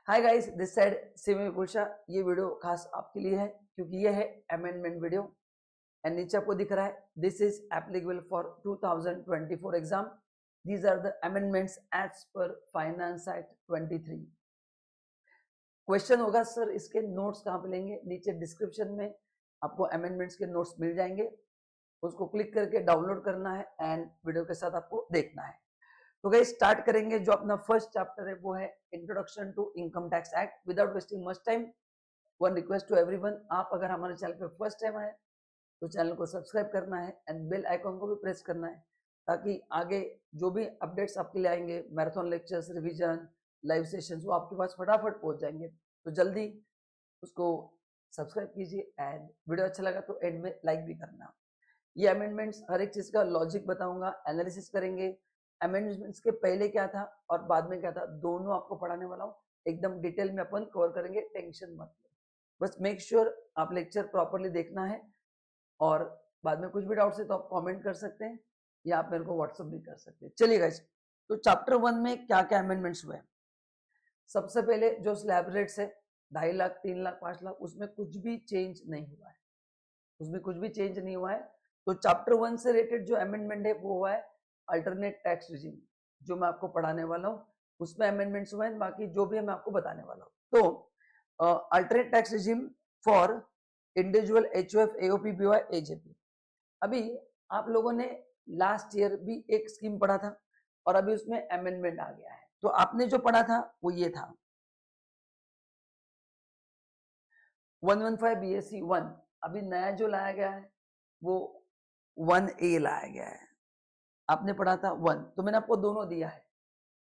Hi guys, this side Simi पुरुषा। ये video खास आपके लिए है क्योंकि ये है अमेंडमेंट वीडियो एंड नीचे आपको दिख रहा है दिस इज एप्लीकेबल फॉर 2024 एग्जाम। These are the amendments as per finance act 23। Question होगा सर इसके नोट्स कहाँ पे लेंगे? नीचे डिस्क्रिप्शन में आपको अमेंडमेंट्स के नोट्स मिल जाएंगे, उसको क्लिक करके डाउनलोड करना है एंड वीडियो के साथ आपको देखना है। तो गाइस स्टार्ट करेंगे। जो अपना फर्स्ट चैप्टर है वो है introduction to income tax act. Without wasting much time, one request to everyone, आप अगर हमारे चैनल पे फर्स्ट टाइम आए तो चैनल को सब्सक्राइब करना है एंड बेल आइकॉन को भी प्रेस करना है ताकि आगे जो भी अपडेट्स आपके लिए आएंगे, marathon lectures, revision, live sessions, वो आपके पास फटाफट पहुंच जाएंगे। तो जल्दी उसको सब्सक्राइब कीजिए एंड वीडियो अच्छा लगा तो एंड में लाइक भी करना। ये अमेंडमेंट्स हर एक चीज का लॉजिक बताऊंगा, एनालिसिस करेंगे। अमेंडमेंट्स के पहले क्या था और बाद में क्या था, दोनों आपको पढ़ाने वाला हूँ। एकदम डिटेल में अपन कवर करेंगे, टेंशन मत लो। बस मेक श्योर आप लेक्चर प्रॉपरली देखना है और बाद में कुछ भी डाउट्स है तो आप कमेंट कर सकते हैं या आप मेरे को व्हाट्सअप भी कर सकते हैं। चलिए गाइस, तो चैप्टर 1 में क्या क्या अमेंडमेंट्स हुए? सबसे पहले जो स्लैब रेट्स है 2.5 लाख, 3 लाख, 5 लाख, उसमें कुछ भी चेंज नहीं हुआ है। उसमें कुछ भी चेंज नहीं हुआ है। तो चैप्टर 1 से रिलेटेड जो अमेंडमेंट है वो हुआ है अल्टरनेट टैक्स रिजीम, जो मैं आपको पढ़ाने वाला हूँ उसमें अमेंडमेंट्स हुए हैं। बाकी जो भी है मैं आपको बताने वाला हूँ। तो alternate tax regime for individual HUF, AOP, BOI, AJP. अभी आप लोगों ने लास्ट ईयर भी एक स्कीम पढ़ा था और अभी उसमें अमेंडमेंट आ गया है। तो आपने जो पढ़ा था वो ये था 115 BSc 1। अभी नया जो लाया गया है वो 1A लाया गया है। आपने पढ़ा था 1, तो मैंने आपको दोनों दिया है।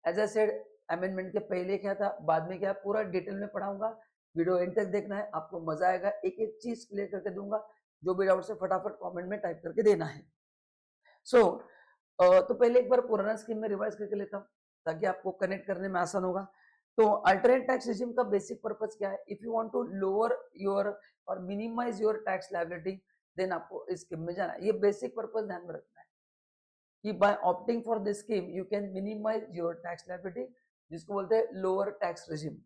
एज ए सेड, अमेंडमेंट के पहले क्या था, बाद में क्या, पूरा डिटेल में पढ़ाऊंगा। वीडियो एंड तक देखना है, आपको मजा आएगा। एक एक चीज क्लियर करके दूंगा। जो भी डाउट है फटाफट कमेंट में टाइप करके देना है। सो तो पहले एक बार पुराना स्कीम में रिवाइज करके लेता हूँ ताकि आपको कनेक्ट करने में आसान होगा। तो अल्टरनेट टैक्स रिजीम का बेसिक पर्पस क्या है? If you want to lower your और minimise your tax liability, then आपको इस स्कीम में जाना है। ये बेसिक पर्पस ध्यान में रखना है कि by opting for this scheme you can minimise your tax liability, जिसको बोलते हैं lower tax regime.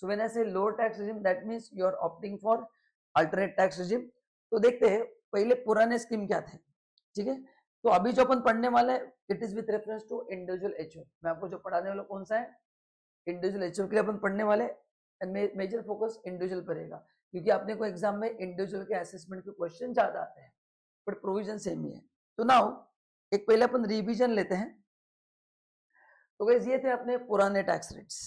So when I say lower tax regime, that means you are opting for alternate tax regime. तो देखते हैं पहले पुराने स्कीम क्या थे, ठीक है। तो अभी जो अपन पढ़ने वाले हैं it is with reference to individual HUF. मैं आपको जो पढ़ाने वाला कौन सा है, इंडिविजुअल एचओएफ के लिए अपन पढ़ने वाले। मेजर फोकस इंडिविजुअल पर रहेगा क्योंकि आपने को एग्जाम में इंडिविजुअल के असेसमेंट के क्वेश्चन ज्यादा आते हैं, बट प्रोविजन सेम ही है। तो नाउ एक पहले अपन रिवीजन लेते हैं। तो गाइस ये थे अपने पुराने टैक्स रेट्स।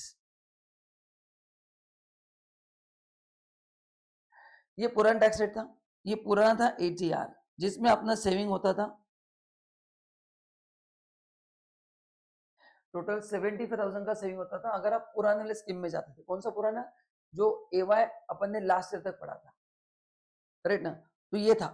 ये पुराना टैक्स रेट था। ये पुराना था एटीआर, जिसमें अपना सेविंग होता था टोटल 75,000 का सेविंग होता था अगर आप पुराने वाले स्कीम में जाते थे। कौन सा पुराना? जो एवाई अपन ने लास्ट ईयर तक पढ़ा था, करेक्ट ना? तो ये था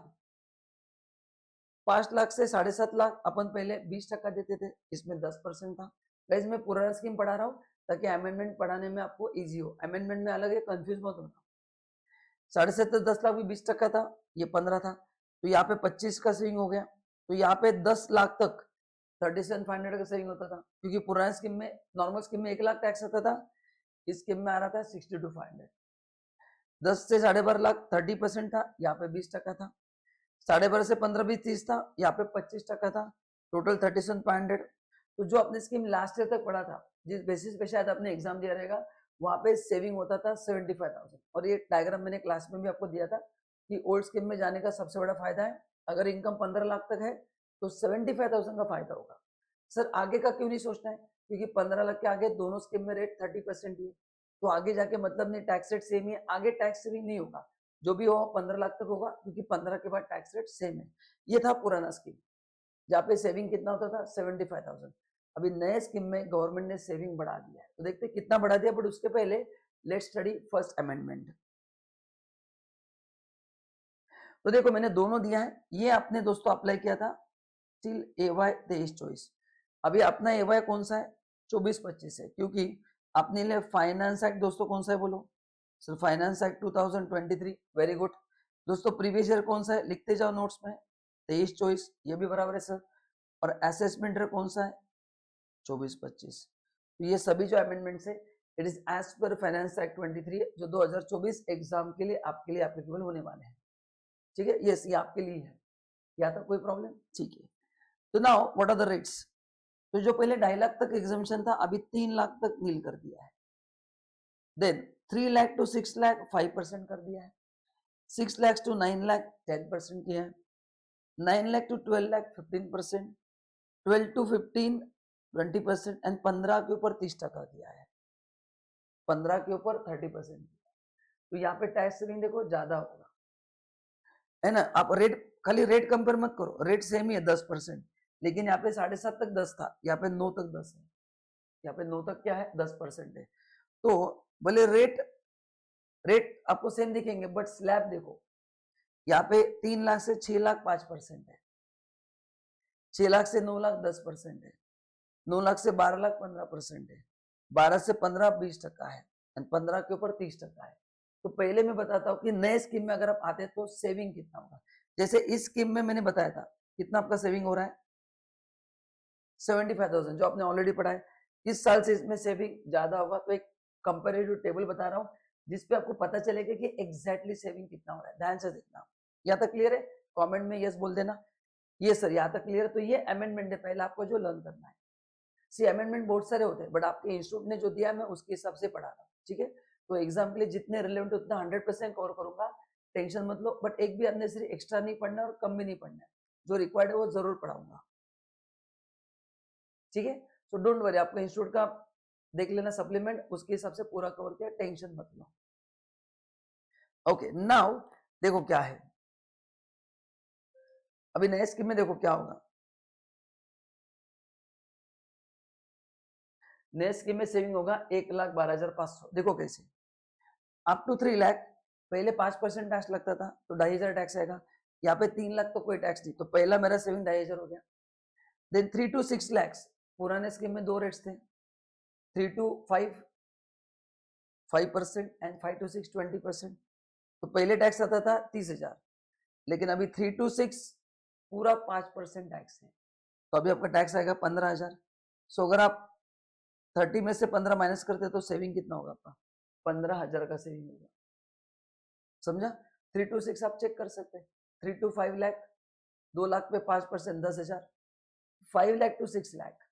5 लाख से 7.5 लाख अपन पहले 20% देते थे, इसमें 10% था। गाइस मैं पुराना स्कीम पढ़ा रहा हूँ ताकि अमेंडमेंट पढ़ाने में आपको इजी हो। अमेंडमेंट में अलग है, कंफ्यूज मत होना। 7.5 10 लाख भी 20% था, ये 15 था, तो यहाँ पे 25 का सेविंग हो गया। तो यहाँ पे 10 लाख तक 37,500 का सेविंग होता था क्योंकि पुराने स्कीम में, नॉर्मल स्कीम में 1 लाख टैक्स आता था, इस स्कीम में आ रहा था 62,500। 10 से 12.5 लाख 30% था, यहाँ पे 20% था। 12.5 से 15 20 30 था, यहाँ पे 25% था, टोटल 37,500। तो जो अपने स्कीम लास्ट ईयर तक पढ़ा था, जिस बेसिस पे शायद आपने एग्जाम दिया रहेगा, वहां पे सेविंग होता था 75,000। और ये डायग्राम मैंने क्लास में भी आपको दिया था कि ओल्ड स्कीम में जाने का सबसे बड़ा फायदा है, अगर इनकम 15 लाख तक है तो 75,000 का फायदा होगा। सर आगे का क्यों नहीं सोचना है? क्योंकि 15 लाख के आगे दोनों स्कीम में रेट 30% ही है, तो आगे जाके मतलब नहीं, टैक्स रेट सेम ही है, आगे टैक्स सेविंग नहीं होगा। जो भी हो 15 लाख तक होगा क्योंकि 15 के बाद टैक्स रेट सेम है। ये था पुराना स्कीम जहाँ पे सेविंग कितना होता था 75,000। अभी नए स्कीम में गवर्नमेंट ने सेविंग बढ़ा दिया है, तो देखते हैं कितना बढ़ा दिया। बट उसके पहले लेट्स स्टडी फर्स्ट अमेंडमेंट। तो देखो मैंने दोनों दिया है, ये आपने दोस्तों अप्लाई किया था टिल एवाई 23-24। अभी अपना एवाई कौन सा है? 24-25 है, क्योंकि अपने लिए फाइनेंस एक्ट दोस्तों कौन सा है बोलो? Sir finance act 2023। Very good दोस्तों। प्रीवियस ईयर कौन सा है? लिखते जाओ नोट्स में, 23-24, ये भी बराबर है सर। और असेसमेंट कौन सा है? 24-25। तो ये सभी जो अमेंडमेंट्स है it is as per finance act 23 जो 2024 एग्जाम के लिए आपके लिए एप्लीकेबल होने वाले हैं। ठीक है, यस, ये आपके लिए है। या तो कोई प्रॉब्लम? ठीक है। तो now what are the rates? तो जो पहले 2.5 लाख तक एग्जामिशन था, अभी 3 लाख तक नील कर दिया है। देन 3 लाख टू 6 लाख 5% कर दिया है। 6 लाख टू 9 लाख 10% किया है। 9 lakh to 12 lakh 15%, 12 to 15 20% and 15 के ऊपर 30% किया है। 15 के ऊपर 30%। तो यहाँ पे टैक्स सेविंग देखो ज्यादा होगा, है ना। आप रेट खाली रेट कंपेयर मत करो, रेट सेम ही है 10%, लेकिन यहाँ पे 7.5 तक 10 था, यहाँ पे 9 तक 10 है। यहाँ पे 9 तक क्या है? 10% है। तो भले रेट आपको सेम दिखेंगे, बट स्लैब देखो, यहाँ पे 3 लाख से 6 लाख 5% है, 6 लाख से 9 लाख 10% है, 9 लाख से 12 लाख 15% है, 12 से 15 20% है, एंड 15 के ऊपर 30% है। तो पहले मैं बताता हूँ कि नए स्कीम में अगर आप आते हैं तो सेविंग कितना होगा। जैसे इस स्कीम में मैंने बताया था कितना आपका सेविंग हो रहा है, 75,000, जो आपने ऑलरेडी पढ़ा है। इस साल से इसमें सेविंग ज्यादा होगा, तो एक कंपेरेटिव टेबल बता रहा हूँ जिसपे आपको पता चलेगा कि एग्जैक्टली सेविंग कितना हो रहा है। ध्यान से देखना। यहाँ तक क्लियर है? कमेंट में यस बोल देना। ये सर यहाँ तक क्लियर है। तो ये अमेंडमेंट है पहले आपको जो लर्न करना है। सी अमेंडमेंट बहुत सारे होते हैं, बट आपके इंस्टीट्यूट ने जो दिया मैं उसके हिसाब से पढ़ा रहा हूँ। ठीक है, तो एग्जाम के लिए जितने रिलेवेंट उतना 100% कवर करूंगा, टेंशन मत लो। बट एक भी अननेसेसरी एक्स्ट्रा नहीं पढ़ना और कम भी नहीं पढ़ना है, जो रिक्वायर्ड है वो जरूर पढ़ाऊंगा। ठीक है, सो डोंट वरी, आपका इंस्टीट्यूट का देख लेना सप्लीमेंट, उसके हिसाब से पूरा कवर किया, टेंशन मत लो। ओके, नाउ देखो क्या है अभी नए स्कीम में। देखो क्या होगा नए स्कीम में, सेविंग होगा 1,12,500। देखो कैसे, अप टू 3 लाख पहले 5% टैक्स लगता था, तो 2,500 टैक्स आएगा। यहाँ पे 3 लाख तो कोई टैक्स नहीं, तो पहला मेरा सेविंग 2,500 हो गया। देन 3 टू 6 लैक्स, पुराने स्कीम में 2 रेट्स थे, 3 टू 5 5% एंड 5 टू 6 20%। तो पहले टैक्स आता था 30,000, लेकिन अभी 3 टू 6 पूरा 5% टैक्स है, तो अभी आपका टैक्स आएगा 15,000। सो अगर आप 30 में से 15 माइनस करते तो सेविंग कितना होगा आपका? 15,000 का सेविंग होगा। समझा? 3 टू 6 आप चेक कर सकते हैं। 3 टू 5 लाख, 2 लाख पे 5% 10,000, 5 लाख टू 6 लाख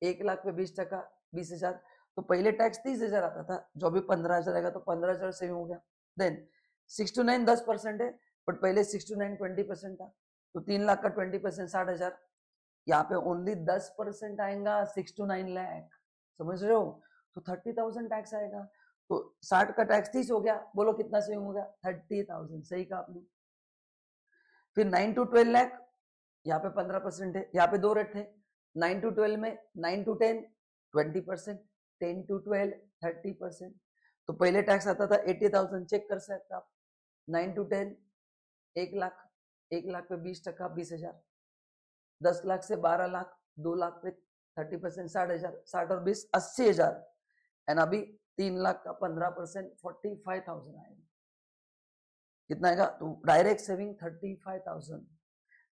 1 लाख पे 20% 20,000। तो पहले टैक्स 30,000 आता था, जो अभी 15,000 आएगा, तो 15,000 सेविंग हो गया। देन 6 टू 9 10% है, बट पहले 6 टू 9 20% था, तो 3 लाख का 20% 60,000। यहाँ पे ओनली 10% आएगा 6 टू 9 लाख, समझ रहे हो? तो 30,000 टैक्स आएगा, तो 60 का टैक्स 30 हो गया। बोलो कितना सेविंग हो गया? 30,000। सही कहा आपने। फिर 9 टू 12 लाख, यहाँ पे 15% है, यहाँ पे 2 रेट थे। 9 टू 12 में 9 टू 10 20%, 10 टू 12 30%। तो पहले टैक्स आता था 80,000, चेक कर सकते आप। 9 टू 10 1 लाख, 1 लाख पे 20% 20,000। 10 लाख से 12 लाख, 2 लाख पे 30% 60,000, 60 और 20 80,000। एंड अभी 3 लाख का 15% 45,000 आएगा। कितना आएगा? तो डायरेक्ट सेविंग 35,000।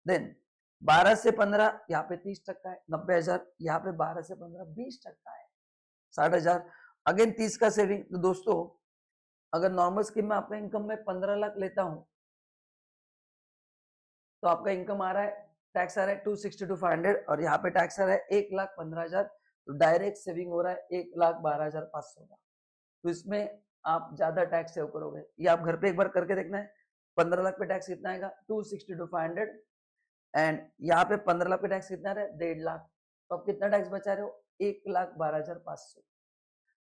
देन 12 से 15 यहाँ पे 30% है 90,000, यहाँ पे 12 से 15 20% है 60,000। अगेन 30 का सेविंग। तो दोस्तों अगर नॉर्मल स्कीम में आपका इनकम में 15 लाख लेता हूं, तो आपका इनकम आ रहा है, टैक्स आ रहा है 260 टू 500, और यहाँ पे टैक्स आ रहा है 1,15,000। तो डायरेक्ट सेविंग हो रहा है 1,12,500 का। तो इसमें आप ज्यादा टैक्स सेव करोगे। ये आप घर पे एक बार करके देखना है। 15 लाख पे टैक्स कितना आएगा? 260 टू 500, एंड यहाँ पे 15 लाख पे टैक्स कितना है? 1.5 लाख। तो आप कितना टैक्स बचा रहे हो? 1,12,500।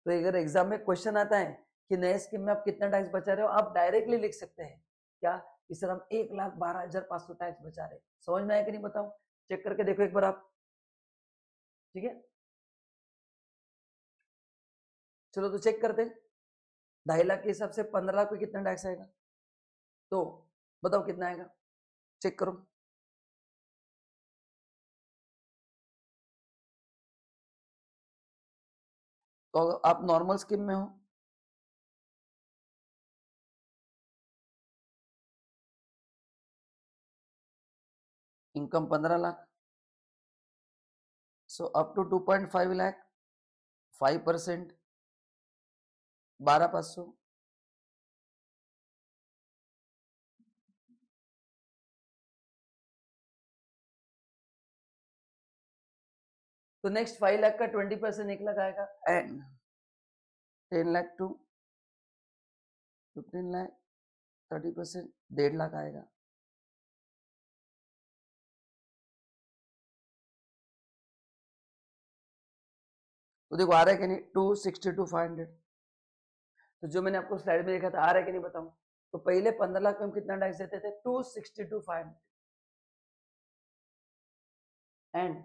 तो अगर एग्जाम में क्वेश्चन आता है कि नए स्कीम में आप कितना टैक्स बचा रहे हो, आप डायरेक्टली लिख सकते हैं क्या? इस तरह हम 1,12,500 टैक्स बचा रहे हैं। समझ में आया कि नहीं बताओ? चेक करके देखो एक बार आप। ठीक है, चलो तो चेक करते हैं। 2.5 लाख के हिसाब से 15 लाख पे कितना टैक्स आएगा, तो बताओ कितना आएगा? चेक करो। तो आप नॉर्मल स्कीम में हो, income 15 lakh, so up to 2.5 lakh 5%, 12,500, तो नेक्स्ट 5 लाख का 20% 1 लाख आएगा, एंड 10 लाख टू 15 लाख 30% 1.5 लाख आएगा। तो देखो आ रहा है कि नहीं 262,500, तो जो मैंने आपको स्लाइड में देखा था आ रहा है कि नहीं बताऊं। तो पहले 15 लाख में हम कितना टैक्स देते थे 262,500, एंड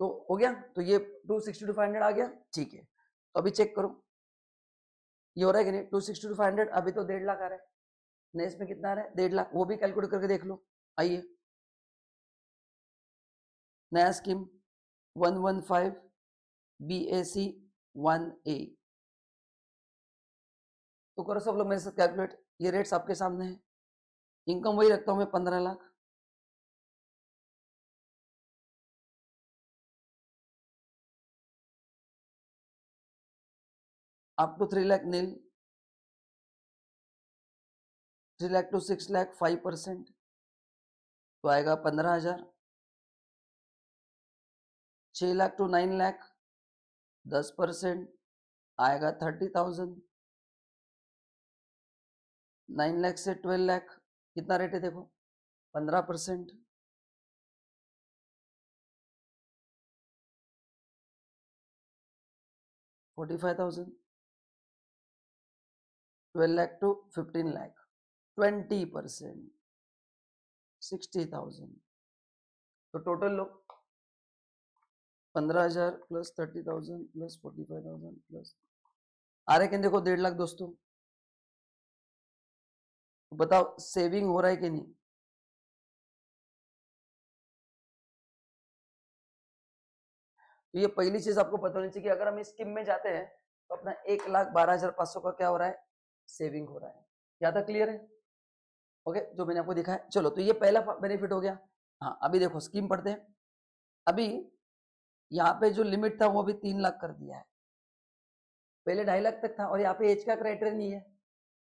तो हो गया, तो ये 262,500 आ गया, ठीक है। तो अभी चेक करो ये हो रहा है कि नहीं 262,500, अभी तो 1.5 लाख आ रहा है, नेक्स्ट में कितना आ रहा है 1.5 लाख, वो भी कैलकुलेट करके देख लो। आइए नया स्कीम 115 BAC 1A, तो करो सब लोग मेरे साथ कैलकुलेट, ये रेट्स आपके सामने है। इनकम वही रखता हूं मैं 15 lakh, up to 3 lakh nil, 3 lakh to 6 lakh 5%, तो आएगा 15,000। 6 लाख टू 9 लाख 10% आएगा 30,000। 9 लाख से 12 लाख कितना रेट है देखो 15%, 45,000। 12 लाख टू 15 लाख 20% 60,000, तो टोटल लोग 15,000 प्लस 30,000 प्लस 45,000 प्लस आ रहे हैं देखो 1.5 लाख दोस्तों। तो बताओ सेविंग हो रहा है कि नहीं। तो ये पहली चीज आपको पता होनी चाहिए कि अगर हम इस स्कीम में जाते हैं तो अपना 1,12,500 का क्या हो रहा है सेविंग हो रहा है। क्या था क्लियर है। ओके जो मैंने आपको दिखाया, चलो तो ये पहला बेनिफिट हो गया। हाँ अभी देखो स्कीम पढ़ते हैं। अभी यहाँ पे जो लिमिट था वो अभी 3 लाख कर दिया है, पहले 2.5 लाख तक था, और यहाँ पे एज का क्राइटेरिया नहीं है,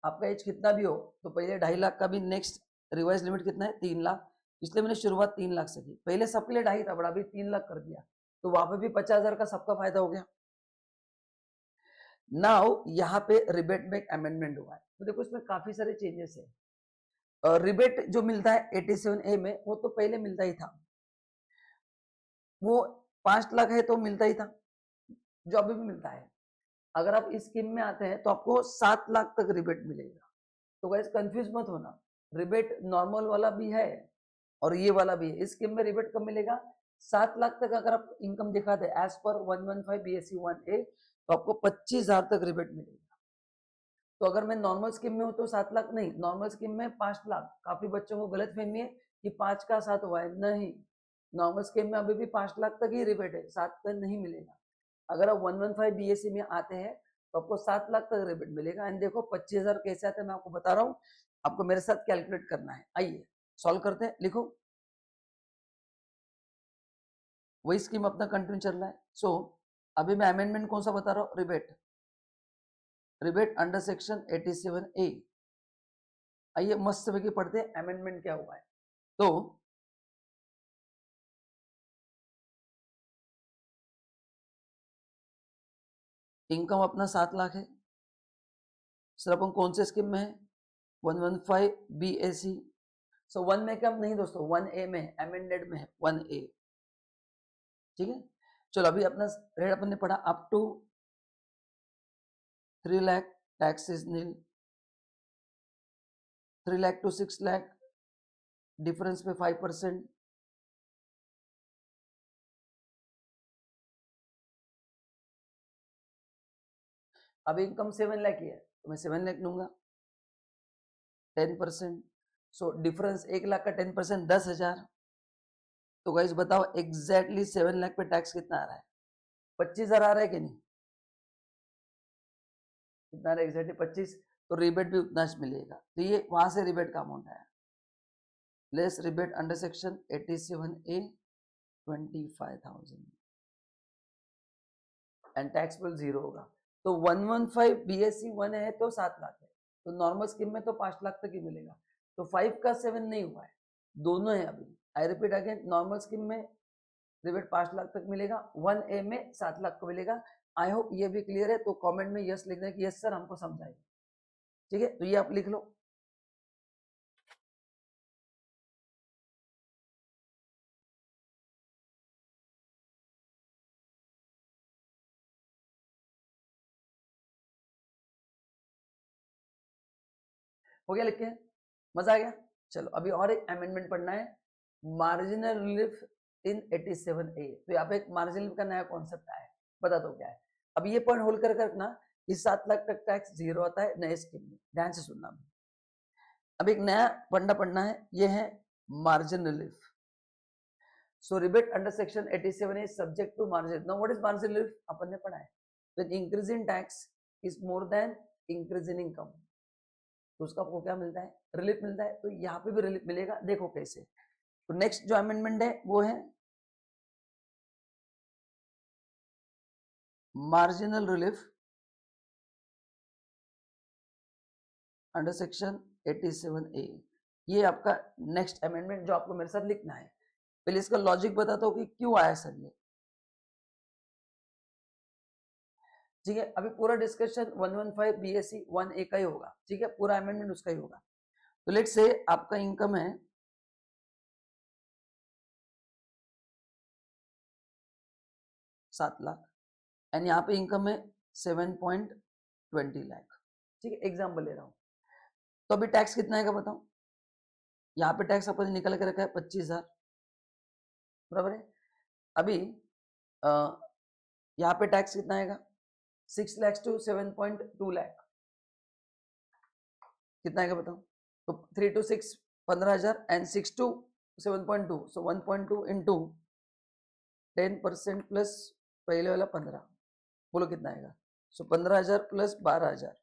आपका एज कितना भी हो तो पहले 2.5 लाख का भी नेक्स्ट रिवाइज लिमिट कितना है 3 लाख, इसलिए मैंने शुरुआत 3 लाख से की। पहले सबके लिए 2.5 था बड़ा, अभी 3 लाख कर दिया, तो वहां पे भी 50,000 का सबका फायदा हो गया। नाउ यहाँ पे रिबेट में एक अमेंडमेंट हुआ है, तो देखो इसमें काफी सारे चेंजेस है। रिबेट जो मिलता है 87A में वो तो पहले मिलता ही था, वो 5 लाख है तो मिलता ही था, जो अभी भी मिलता है। अगर आप इस स्कीम में आते हैं तो आपको 7 लाख तक रिबेट मिलेगा। तो गाइस कंफ्यूज मत होना, रिबेट नॉर्मल वाला भी है और ये वाला भी है। इस स्कीम में रिबेट कब मिलेगा 7 लाख तक अगर आप इनकम दिखाते हैं एज पर 115 BSc 1A तो आपको 25,000 तक रिबेट मिलेगा। तो अगर मैं नॉर्मल स्कीम में हूँ तो 7 लाख नहीं, नॉर्मल स्कीम में 5 लाख। काफी बच्चों को गलत फहमी है कि 5 का 7 हुआ है, नहीं, नॉर्मल स्कीम में अभी भी 5 लाख तक ही रिबेट है, 7 का नहीं मिलेगा। अगर आप 115 BSc में आते हैं तो आपको 7 लाख तक रिबेट मिलेगा। एंड देखो 25,000 कैसे आते हैं मैं आपको बता रहा हूँ, आपको मेरे साथ कैलकुलेट करना है। आइए सॉल्व करते हैं, लिखो। वही स्कीम अपना कंटिन्यू चल रहा है। सो अभी मैं अमेंडमेंट कौन सा बता रहा हूँ, rebate, rebate under section 87A। आइए मस्त की पढ़ते हैं अमेंडमेंट क्या हुआ है। तो इनकम अपना 7 लाख है, सर अपन कौन से स्कीम में है 115 BAC। सो 1 में कम नहीं दोस्तों, 1A में अमेंडेड में है 1A, ठीक है। चलो अभी अपना रेट अपन ने पढ़ा up to 3 lakh tax is nil, 3 lakh to 6 lakh difference पे 5%, अभी इनकम 7 लाख ही है तो मैं 7 लाख लूंगा 10%। सो डिफरेंस 1 लाख का 10% 10,000। तो गाइस बताओ एग्जैक्टली 7 लाख पे टैक्स कितना आ रहा है 25,000 आ रहा है कि नहीं, कितना आ रहा है एग्जैक्टली 25, तो रिबेट भी उतना मिलेगा। तो ये वहां से रिबेट का अमाउंट है, less rebate under section 87A 25,000, and tax bill 0 होगा। तो 115 BSc 1 है तो 7 लाख है, तो नॉर्मल स्कीम में तो 5 लाख तक ही मिलेगा। तो 5 का 7 नहीं हुआ है, दोनों है अभी। I repeat again, normal scheme में रिबेट 5 लाख तक मिलेगा, 1A में 7 लाख को मिलेगा। आई होप ये भी क्लियर है, तो कमेंट में यस लिख दें कि यस सर हमको समझाइए। ठीक है, तो ये आप लिख लो। हो गया लिख के? मजा आ गया? चलो अभी और एक अमेंडमेंट पढ़ना है, मार्जिनल रिलीफ इन 87A। तो यहाँ पे एक मार्जिनल रिलीफ का नया कॉन्सेप्ट आया है, बता दो क्या है। अब ये पॉइंट होल्ड कर रखना, इस 7 लाख तक टैक्स 0 आता है नए स्कीम में, ध्यान से सुनना। अब एक नया फंडा पढ़ना है, ये है margin relief. So rebate under section 87 is subject to margin. Now what is margin relief? अपन ने पढ़ा है, when increase in tax is more than increase in income, तो उसका आपको क्या मिलता है? रिलीफ मिलता है। तो यहाँ पे भी रिलीफ मिलेगा, देखो कैसे। तो नेक्स्ट जो अमेंडमेंट है वो है marginal relief under section 87A। ये आपका नेक्स्ट अमेंडमेंट जो आपको मेरे साथ लिखना है। पहले इसका लॉजिक बताता हूँ कि क्यों आया सर ये। ठीक है, अभी पूरा डिस्कशन 115 BSc 1A का ही होगा। ठीक है, पूरा अमेंडमेंट उसका ही होगा। तो लेट्स से आपका इनकम है 7 लाख एंड यहाँ पे इनकम है 7.20 लाख। ठीक है, एग्जाम्पल ले रहा हूँ। तो अभी टैक्स कितना आएगा बताओ? यहाँ पे टैक्स अपन निकल के रखा है 25,000, बराबर है। अभी यहाँ पे टैक्स कितना आएगा? 6 लाख टू 7.2 लाख, कितना आएगा बताओ? तो 3 to 6 15,000 and 6 to 7.2, so 1.2 into 10% plus पहले वाला 15, बोलो कितना आएगा? सो 15,000 प्लस 12,000,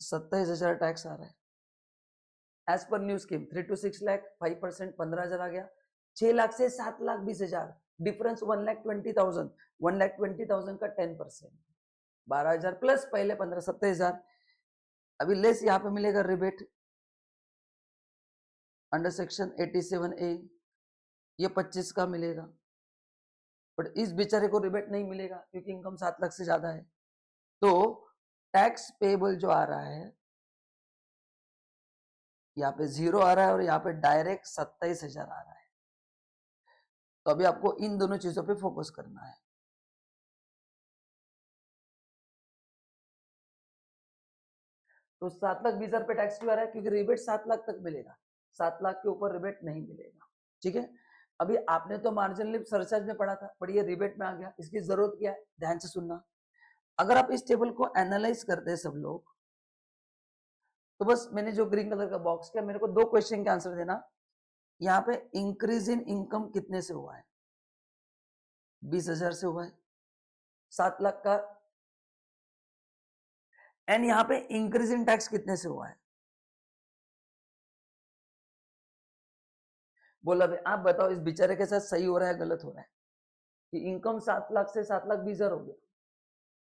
27,000 टैक्स आ रहा है as per new scheme. 3 to 6 lakh 5%, 15,000 आ गया। 6 लाख से 7 लाख 20,000, डिफरेंस 1,20,000, 1,20,000 का 10%, 12,000 प्लस पहले 15, 27,000। अभी लेस यहाँ पे मिलेगा रिबेट अंडर सेक्शन 87A, ये 25 का मिलेगा, बट इस बेचारे को रिबेट नहीं मिलेगा क्योंकि इनकम 7 लाख से ज्यादा है। तो टैक्स पेबल जो आ रहा है यहाँ पे 0 आ रहा है और यहाँ पे डायरेक्ट 27,000 आ रहा है। तो अभी आपको इन दोनों चीजों पे फोकस करना है। तो 7 लाख 20,000 पे टैक्स क्यों आ रहा है? क्योंकि रिबेट 7 लाख तक मिलेगा, 7 लाख के ऊपर रिबेट नहीं मिलेगा। ठीक है, अभी आपने तो मार्जिन लिप सरचार्ज में पढ़ा था, बट ये रिबेट में आ गया, इसकी जरूरत क्या है? ध्यान से सुनना। अगर आप इस टेबल को एनालाइज करते हैं सब लोग, तो बस मैंने जो ग्रीन कलर का बॉक्स किया, मेरे को 2 क्वेश्चन के आंसर देना। यहाँ पे इंक्रीज इन इनकम कितने से हुआ है? 20,000 से हुआ है, 7 लाख का। एंड यहाँ पे इंक्रीज इन टैक्स कितने से हुआ है? बोला भाई आप बताओ इस बेचारे के साथ सही हो रहा है गलत हो रहा है? कि इनकम 7 लाख से 7 लाख 20,000 हो गया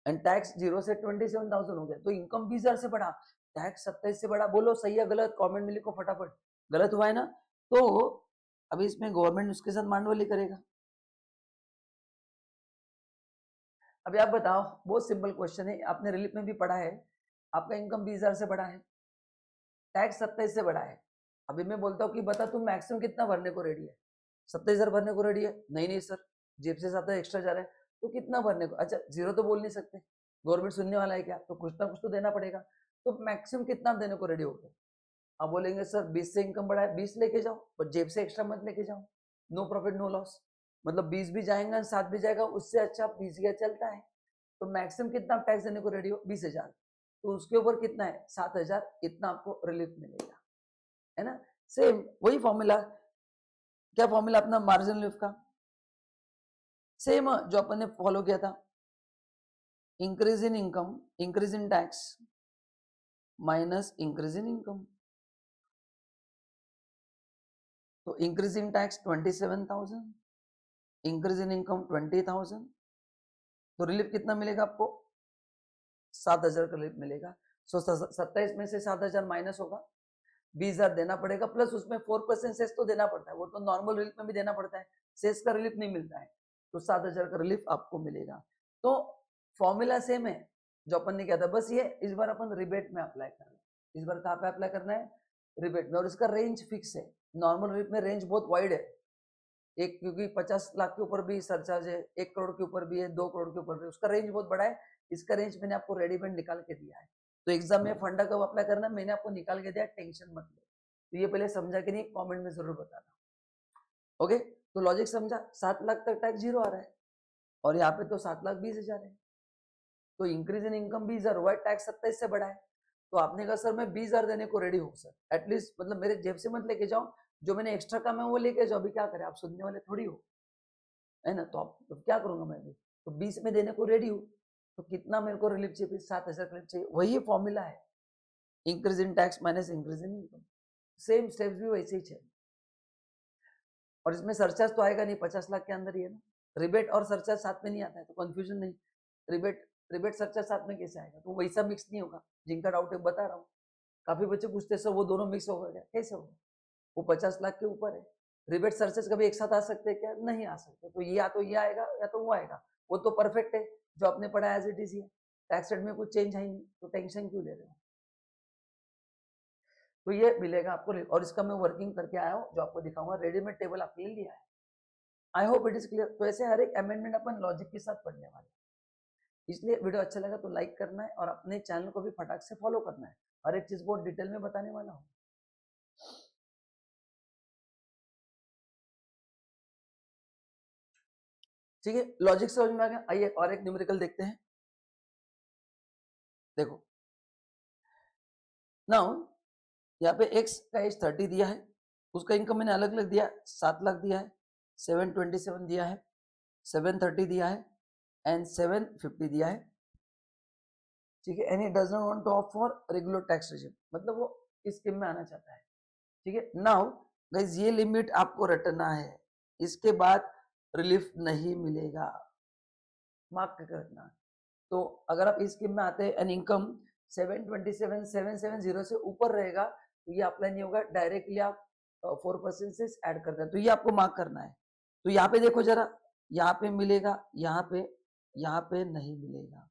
एंड टैक्स 0 से 27,000 हो गया, तो इनकम 20,000 से बढ़ा, टैक्स 27 से बढ़ा। बोलो सही है गलत, कमेंट में लिखो फटाफट। गलत हुआ है ना? तो अभी इसमें गवर्नमेंट उसके साथ मांडवली करेगा। अभी आप बताओ, बहुत सिंपल क्वेश्चन है, आपने रिलीफ में भी पढ़ा है। आपका इनकम 20,000 से बढ़ा है, टैक्स 27 से बढ़ा है। अभी मैं बोलता हूँ कि बता तुम मैक्सिमम कितना भरने को रेडी है? 27,000 भरने को रेडी है? नहीं नहीं सर, जेब से 7,000 एक्स्ट्रा जा रहा है, तो कितना भरने को? अच्छा 0 तो बोल नहीं सकते, गवर्नमेंट सुनने वाला है क्या? तो कुछ ना कुछ तो देना पड़ेगा। तो मैक्सिमम कितना देने को रेडी हो गए? आप बोलेंगे सर 20 से इनकम बढ़ा है, 20 लेके जाओ, पर जेब से एक्स्ट्रा मत लेके जाओ। नो प्रॉफिट नो लॉस, मतलब 20 भी जाएगा 7 भी जाएगा, उससे अच्छा 20 का चलता है। तो मैक्सिमम कितना टैक्स देने को रेडी हो? 20,000, तो उसके ऊपर कितना है? 7,000, इतना आपको रिलीफ मिलेगा, है ना? सेम वही फॉर्मूला, क्या फॉर्मूला अपना मार्जिन रिलीफ का? सेम जो अपन ने फॉलो किया था, increase in income, increase in tax minus increase in income. तो increase in tax 27,000, increase in income 20,000, तो रिलीफ कितना मिलेगा आपको? 7,000 का रिलीफ मिलेगा। सो 27 में से 7,000 माइनस होगा, 20,000 देना पड़ेगा, प्लस उसमें 4% सेस तो देना पड़ता है, वो तो नॉर्मल रिलीफ में भी देना पड़ता है, सेस का रिलीफ नहीं मिलता है, तो 7,000 का रिलीफ आपको मिलेगा। तो फॉर्मूला सेम है जो अपन ने किया था, बस ये इस बार अपन रिबेट में अप्लाई कर रहे हैं। इस बार कहाँ पे अप्लाई करना है? रिबेट में, और इसका रेंज फिक्स है। नॉर्मल रिलीफ में रेंज बहुत वाइड है, एक क्योंकि 50 लाख के ऊपर भी सरचार्ज है, 1 करोड़ के ऊपर भी है, 2 करोड़ के ऊपर भी, उसका रेंज बहुत बड़ा है। इसका रेंज मैंने आपको रेडीमेड निकाल के दिया है। तो एग्जाम में फंडा कब अप्लाई करना है मैंने आपको निकाल के दिया, टेंशन मत लो। तो ये पहले समझा कि नहीं, कमेंट में जरूर बताना। ओके, तो लॉजिक समझा। 7 लाख तक टैक्स जीरो आ रहा है, और यहाँ पे तो 7,20,000 है, तो इंक्रीज इन इनकम 20,000 हुआ है, टैक्स 27 से बढ़ा है। तो आपने कहा सर मैं 20,000 देने को रेडी हूँ सर, एटलीस्ट मतलब मेरे जेब से मत लेके जाओ, जो मैंने एक्स्ट्रा काम है वो लेके जाओ। अभी क्या करें, आप सुनने वाले थोड़ी हो, है ना? तो आप तो क्या करूंगा मैं भी, तो 20 में देने को रेडी हूँ। तो कितना मेरे को रिलीफ चाहिए? 7,000 रिलीफ चाहिए। वही फॉर्मूला है, increase in tax minus increase in income, same steps भी वैसे ही है। और इसमें सरचार्ज तो आएगा नहीं, 50 लाख के अंदर ही है ना। रिबेट और सरचार्ज साथ में नहीं आता है, तो कंफ्यूजन नहीं। रिबेट सरचार्ज साथ में कैसे आएगा? तो वैसा मिक्स नहीं होगा, जिनका डाउट है बता रहा हूँ। काफी बच्चे पूछते सर वो दोनों मिक्स होगा क्या? कैसे होगा? वो 50 लाख के ऊपर है, रिबेट सरचार्ज कभी एक साथ आ सकते हैं क्या? नहीं आ सकते। तो ये या तो ये आएगा या तो वो आएगा, वो तो परफेक्ट है, जो आपने पढ़ा एज इट इज है, टैक्स रेट में कुछ चेंज है नहीं, तो टेंशन क्यों ले रहे हो? तो ये मिलेगा आपको, और इसका मैं वर्किंग करके आया हूँ, जो आपको दिखाऊंगा, रेडीमेड टेबल आपके लिए लिया है। I hope it is clear. तो ऐसे हर एक अमेंडमेंट अपन लॉजिक के साथ पढ़ने वाले, इसलिए वीडियो अच्छा लगा तो लाइक करना है, और अपने चैनल को भी फटाक से फॉलो करना है, हर एक चीज बहुत डिटेल में बताने वाला हूँ। ठीक है, लॉजिक समझ में आ गया। आइए और एक न्यूमेरिकल देखते हैं। देखो नाउ, यहाँ पे x का एज 30 दिया है, उसका इनकम मैंने अलग अलग दिया, 7 लाख दिया है, 727 दिया है, 730 दिया है, एंड 750 दिया है। ठीक है, and he does not want to opt for regular tax regime, मतलब वो इस स्कीम में आना चाहता है। ठीक है, नाउ गाइस ये लिमिट आपको रटना है, इसके बाद रिलीफ नहीं मिलेगा, मार्क करना। तो अगर आप इस स्कीम में आते हैं एंड इनकम 727,770 से ऊपर रहेगा, तो ये अप्लाई नहीं होगा, डायरेक्टली आप 4% से ऐड करते हैं, तो ये आपको मार्क करना है। तो यहाँ पे देखो जरा, यहाँ पे मिलेगा, यहाँ पे नहीं मिलेगा,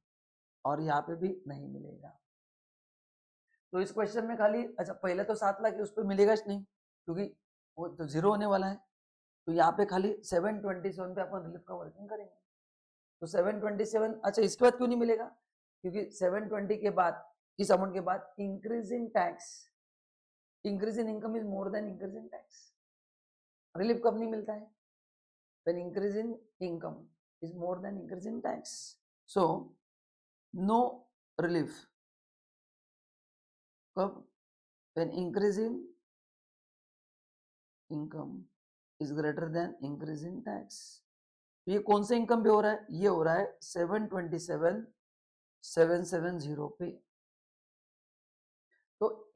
और यहाँ पे भी नहीं मिलेगा। तो इस क्वेश्चन में खाली, अच्छा पहले तो 7 लाख उस पर मिलेगा नहीं, क्योंकि वो तो जीरो होने वाला है। तो यहाँ पे खाली 727 पे अपन रिलीफ का वर्किंग करेंगे। तो 727, अच्छा इसके बाद क्यों नहीं मिलेगा? क्योंकि 720 के बाद, इस अमाउंट के बाद increase in tax, increase in income is more than increase in tax. Relief कब नहीं मिलता है? when increase in income is more than increase in tax, so no relief कब? when increase in income is greater than increase in tax। तो ये कौन से income पे हो रहा है? ये हो रहा है 727,770 पे। तो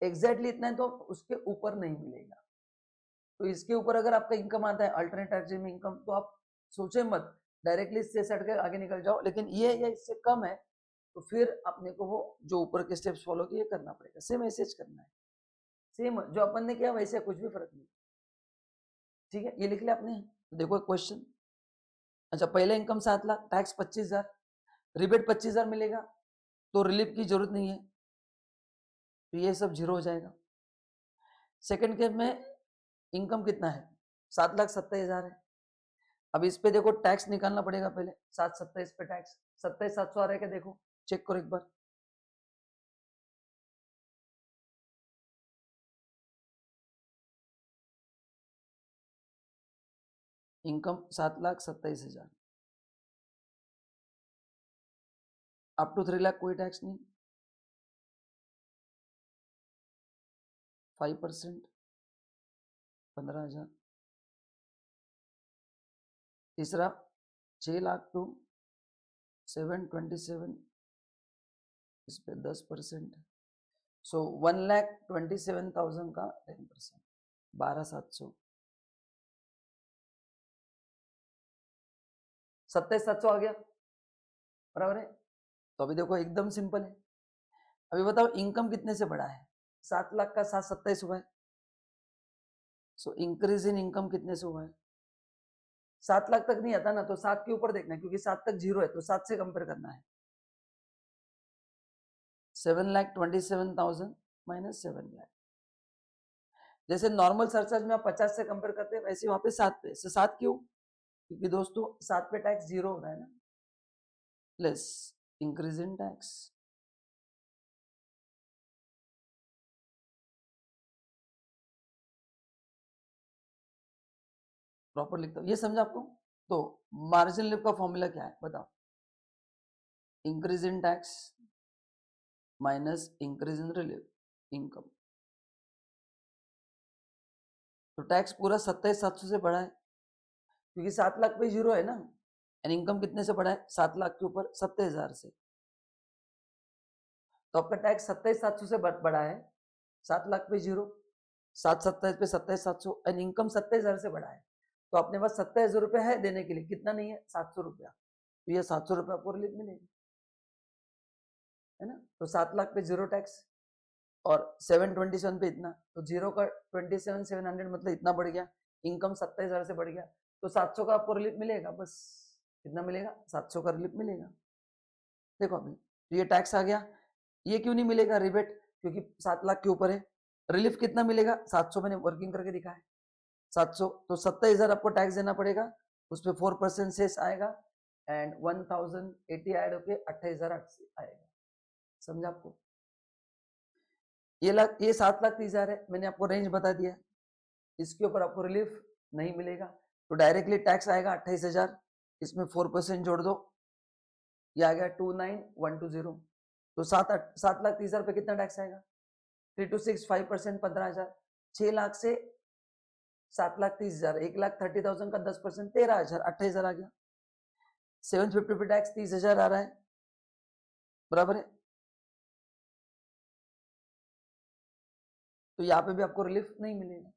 एग्जैक्टली इतना है, तो उसके ऊपर नहीं मिलेगा। तो इसके ऊपर अगर आपका इनकम आता है अल्टरनेट टैक्स में इनकम, तो आप सोचे मत, डायरेक्टली इससे सट कर आगे निकल जाओ। लेकिन ये या इससे कम है, तो फिर अपने को वो जो ऊपर के स्टेप्स फॉलो किए करना पड़ेगा, सेम ऐसे करना है, सेम जो अपन ने किया वैसे, कुछ भी फर्क नहीं। ठीक है, ये लिख लिया आपने। देखो क्वेश्चन, अच्छा पहले इनकम 7 लाख, टैक्स 25,000, रिबेट 25,000 मिलेगा, तो रिलीफ की जरूरत नहीं है, तो ये सब जीरो हो जाएगा। सेकंड केस में इनकम कितना है? 7,27,000 है। अब इस पे देखो टैक्स निकालना पड़ेगा पहले, 727 पे टैक्स, 27,700 आ रहा है क्या? देखो चेक करो एक बार। इनकम 7,27,000, अप टू 3 लाख कोई टैक्स नहीं, 5%, 15,000। तीसरा 6 लाख टू 727, इस पे 10%, सो 1,27,000 का 10%, 12,700, 27,700 आ गया। बराबर है। तो अभी देखो एकदम सिंपल है। अभी बताओ इनकम कितने से बढ़ा है? 7 लाख का 727 हुआ है। सो इंक्रीज इन इनकम कितने से हुआ है? 7 लाख तक नहीं आता ना, तो 7 के ऊपर देखना है, क्योंकि 7 तक जीरो है, तो 7 से कंपेयर करना है। 7,27,000 माइनस 7 लाख। जैसे नॉर्मल सरचार्ज में आप 50 से कंपेयर करते हैं, वैसे वहां पे 7 पे। 7 क्यों? क्योंकि दोस्तों 7 पे टैक्स जीरो हो रहा है ना, plus increase in tax. Proper लिखता हूं, ये समझा आपको? तो मार्जिन लिफ्ट का फॉर्मूला क्या है बताओ? Increase in tax minus increase in relieve income. तो टैक्स पूरा 27,700 से बढ़ा है, क्योंकि 7 लाख पे जीरो है ना, एंड इनकम कितने से बढ़ा है? 7 लाख के ऊपर 27,000 से। तो आपका टैक्स 27,700 से बढ़ा है, 7 लाख पे जीरो, 727 पे 27,700, एंड इनकम 27,000 से बढ़ा है। तो अपने पास 27,000 रुपये है देने के लिए, कितना नहीं है? 700 रुपया। तो ये 700 रुपये आपको रिलीफ मिलेगी, है ना। तो 7 लाख पे जीरो टैक्स, और 727 पे इतना, तो जीरो का 27,700 मतलब इतना बढ़ गया। इनकम 27,000 से बढ़ गया, तो 700 का आपको रिलीफ मिलेगा। बस कितना मिलेगा? 700 का रिलीफ मिलेगा। देखो अभी तो ये टैक्स आ गया। ये क्यों नहीं मिलेगा रिबेट? क्योंकि 7 लाख के ऊपर है। रिलीफ कितना मिलेगा? 700 मैंने वर्किंग करके दिखा है, 700। तो 27,000 आपको टैक्स देना पड़ेगा, उस पर 4% सेस आएगा, एंड 1080 ऐड होके 28,000 आएगा। समझा आपको? ये 7,30,000 है, मैंने आपको रेंज बता दिया। इसके ऊपर आपको रिलीफ नहीं मिलेगा, तो डायरेक्टली टैक्स आएगा 28,000, इसमें 4% जोड़ दो, ये आ गया 29,120। तो 7,30,000 पे कितना टैक्स आएगा? 3 to 6 5%, 15,000। 6 लाख से 7,30,000, 1,30,000 का 10%, 13,000, 28,000 आ गया। 750 पे टैक्स 30,000 आ रहा है, बराबर है। तो यहाँ पे भी आपको रिलीफ नहीं मिलेगा,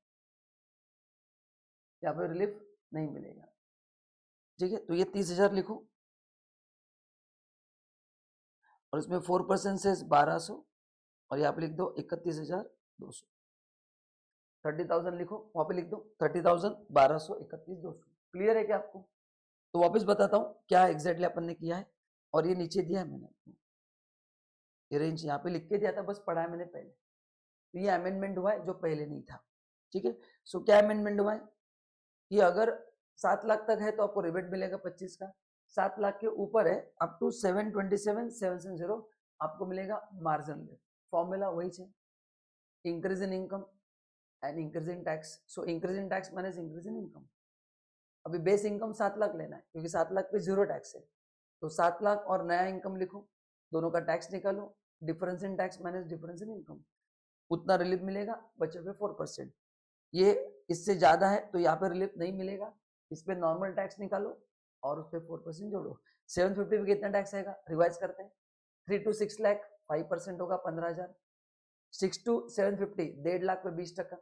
यहाँ पे रिलीफ नहीं मिलेगा, ठीक है। तो ये 30,000 लिखो, और इसमें 4% से 1,200, और यहाँ पे लिख दो 31,200। 30,000 लिखो, वहां पे लिख दो 30,000, 1,200, 31,200। क्लियर है क्या आपको? तो वापस बताता हूँ क्या एग्जैक्टली अपन ने किया है, और ये नीचे दिया है मैंने आपको, ये रेंज यहाँ पे लिख के दिया था, बस पढ़ा है मैंने पहले। तो ये अमेंडमेंट हुआ है जो पहले नहीं था, ठीक है। सो क्या अमेंडमेंट हुआ है कि अगर 7 लाख तक है तो आपको रिबेट मिलेगा 25 का, 7 लाख के ऊपर है अप टू 727,770 आपको मिलेगा मार्जिन लिफ्ट। फॉर्मूला वही है, increase in income and increase in tax. So increase in tax minus increase in income. अभी बेस इनकम 7 लाख लेना है, क्योंकि 7 लाख पे जीरो टैक्स है, तो 7 लाख और नया इनकम लिखो, दोनों का टैक्स निकालो, difference in tax minus difference in income, उतना रिलीफ मिलेगा, बचे हुए 4%। ये इससे ज्यादा है तो यहाँ पे रिलीफ नहीं मिलेगा, इस पे नॉर्मल टैक्स निकालो और उस पर 4% जोड़ो। 750 पे कितना टैक्स आएगा? रिवाइज करते हैं। 3 to 6 लाख 5% होगा 15,000। 6 to 750 1.5 लाख पे 20%।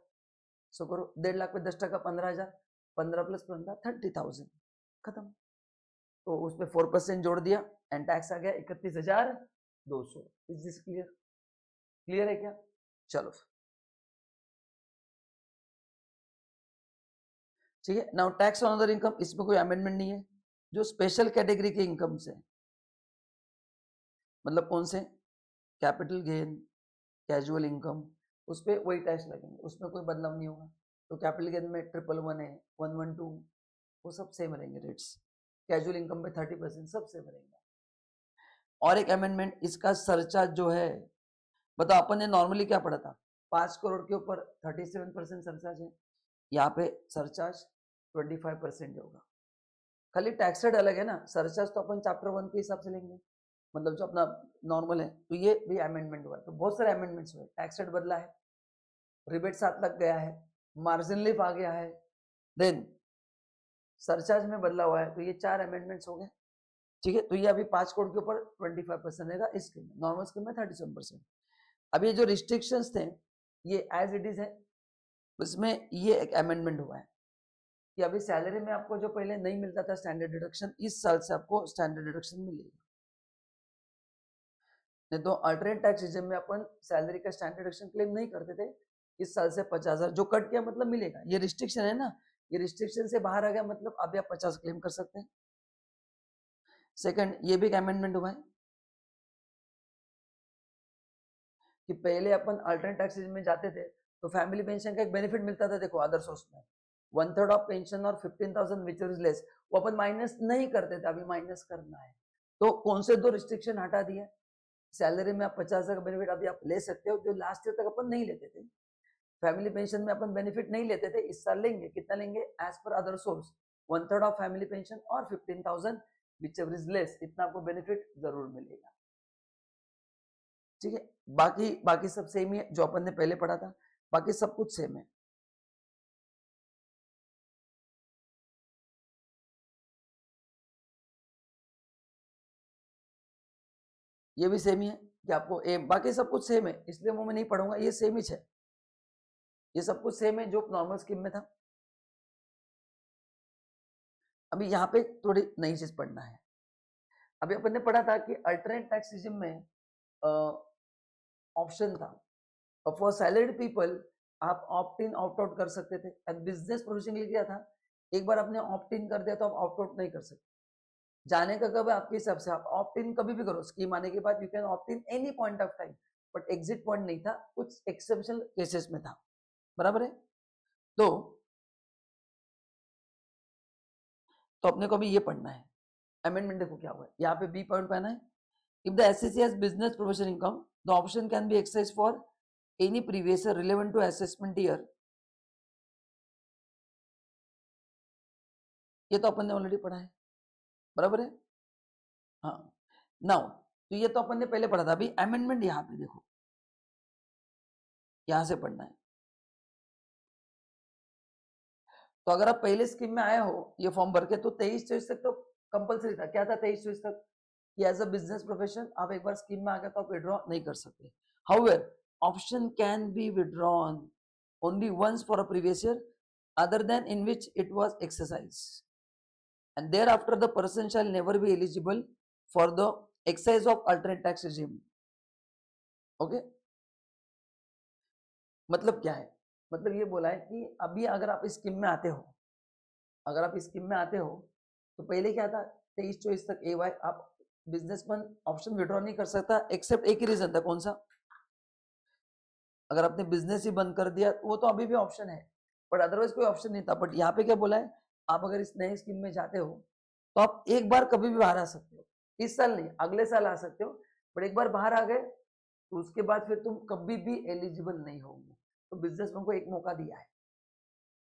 सो करो 1.5 लाख पे 10%, 15,000, 15 प्लस 15 30,000, खत्म। तो उस पर 4% जोड़ दिया, एंड टैक्स आ गया 31,200। Is this clear? क्लियर है क्या? चलो ठीक है। Now tax on other income, इसमें कोई अमेंडमेंट नहीं है। जो स्पेशल कैटेगरी के इनकम से, मतलब कौन से? कैपिटल गेन, कैजुअल इनकम, उस पर वही टैक्स लगेंगे, उसमें कोई बदलाव नहीं होगा। तो कैपिटल गेन में 111 है, 112, वो सब सेम रहेंगे रेट्स। कैजुअल इनकम पे 30%, सब सेम रहेंगे। और एक अमेंडमेंट, इसका सरचार्ज जो है, बताओ अपन ने नॉर्मली क्या पढ़ा था? 5 करोड़ के ऊपर 37% सरचार्ज है, यहाँ पे सरचार्ज 25% होगा। खाली टैक्स रेट अलग है ना, सरचार्ज तो अपन चैप्टर 1 के हिसाब से लेंगे, मतलब जो अपना नॉर्मल है। तो ये भी अमेंडमेंट हुआ है, तो बहुत सारे अमेंडमेंट्स हुए। टैक्स रेट बदला है, रिबेट 7 लाख गया है, मार्जिन लिफ आ गया है, देन सरचार्ज में बदला हुआ है। तो ये 4 अमेंडमेंट्स हो गए, ठीक है। तो ये अभी 5 करोड़ के ऊपर 25% रहेगा इस स्कीम में, नॉर्मल स्कीम में 37%। अब ये जो रिस्ट्रिक्शंस थे ये एज इट इज है, उसमें ये एक अमेंडमेंट हुआ है कि अभी सैलरी में आपको जो पहले नहीं मिलता था स्टैंडर्ड डिडक्शन, इस साल से आपको स्टैंडर्ड डिडक्शन मिलेगा। नहीं तो अल्टरनेट टैक्स रिजिम में अपन सैलरी का स्टैंडर्ड डिडक्शन क्लेम नहीं करते थे। इस साल से 50,000 जो कट किया मतलब मिलेगा, ये रिस्ट्रिक्शन है ना, ये रिस्ट्रिक्शन से बाहर आ गया मतलब अभी आप 50 क्लेम कर सकते हैं। सेकंड, ये भी एक अमेंडमेंट हुआ है कि पहले अपन अल्टरनेट टैक्स रिजिम में जाते थे तो फैमिली पेंशन का एक बेनिफिट मिलता था, देखो अदर सोर्स में 1/3 ऑफ पेंशन और 15,000 विच इज लेस, वो अपन माइनस नहीं करते थे, अभी माइनस करना है। तो कौन से दो रिस्ट्रिक्शन हटा दिए, सैलरी में आप 50,000 का बेनिफिट अभी आप ले सकते हो, जो लास्ट ईयर तक अपन नहीं लेते थे। फैमिली पेंशन में अपन बेनिफिट नहीं लेते थे, इस साल लेंगे, कितना लेंगे, as per other source 1/3 of family pension और 15,000 विच एवर इज लेस, इतना आपको बेनिफिट जरूर मिलेगा। ठीक है, बाकी बाकी सब सेम ही है जो अपन ने पहले पढ़ा था, बाकी सब कुछ सेम है। ये भी सेम ही है कि आपको बाकी सब कुछ सेम है, इसलिए वो मैं नहीं पढ़ूंगा, ये सेम ही है, ये सब कुछ सेम है जो नॉर्मल स्कीम में था। अभी यहाँ पे थोड़ी नई चीज पढ़ना है। अभी अपन ने पढ़ा था कि अल्टरनेट टैक्स रिजिम में ऑप्शन था फॉर सैलरीड पीपल, आप ऑप्ट इन ऑप्ट आउट कर सकते थे, एंड बिजनेस प्रोविजन लिख दिया था, एक बार आपने ऑप्ट इन कर दिया तो आप ऑप्ट आउट नहीं कर सकते। जाने का कब है आपके हिसाब से, आप ऑप्ट इन कभी भी करो, स्कीम आने के बाद you can opt in any point of time, but exit point नहीं था, कुछ एक्सेप्शनल केसेस में था, बराबर है। तो अपने को अभी ये पढ़ना है, अमेंडमेंट देखो क्या हुआ है, यहाँ पे बी पॉइंट पहना है, if the assessee has business profession income the option can be exercise for any previous year relevant to assessment year. ये तो अपन ने ऑलरेडी पढ़ा है, बराबर है। हाँ, नाउ तो ये तो अपन ने पहले पढ़ा था, अभी अमेंडमेंट यहाँ पे देखो, यहां से पढ़ना है। तो अगर आप पहले स्कीम में आए हो ये फॉर्म भर के, तो 23-24 तक तो कंपलसरी था, क्या था 23-24 तक कि एज अ बिजनेस प्रोफेशन आप एक बार स्कीम में आ गए तो आप विड्रॉ नहीं कर सकते। However option can be withdrawn only once for a previous year other than in which it was exercised, and thereafter the person shall never be eligible for the exercise of alternate tax regime. Okay, मतलब क्या है, मतलब ये बोला है कि अभी अगर आप इस स्कीम में आते हो, अगर आप इस स्कीम में आते हो तो पहले क्या था 23-24 तक ए वाई आप बिजनेसमैन ऑप्शन विड्रॉ नहीं कर सकता, एक्सेप्ट एक ही रीजन था, कौन सा, अगर आपने बिजनेस ही बंद कर दिया वो तो अभी भी ऑप्शन है, बट अदरवाइज कोई ऑप्शन नहीं था। बट यहाँ पे क्या बोला है, आप अगर इस नए स्कीम में जाते हो तो आप एक बार कभी भी बाहर आ सकते हो, इस साल नहीं अगले साल आ सकते हो, बट एक बार बाहर आ गए तो उसके बाद फिर तुम कभी भी एलिजिबल नहीं होंगे। तो बिजनेसमैन को एक मौका दिया है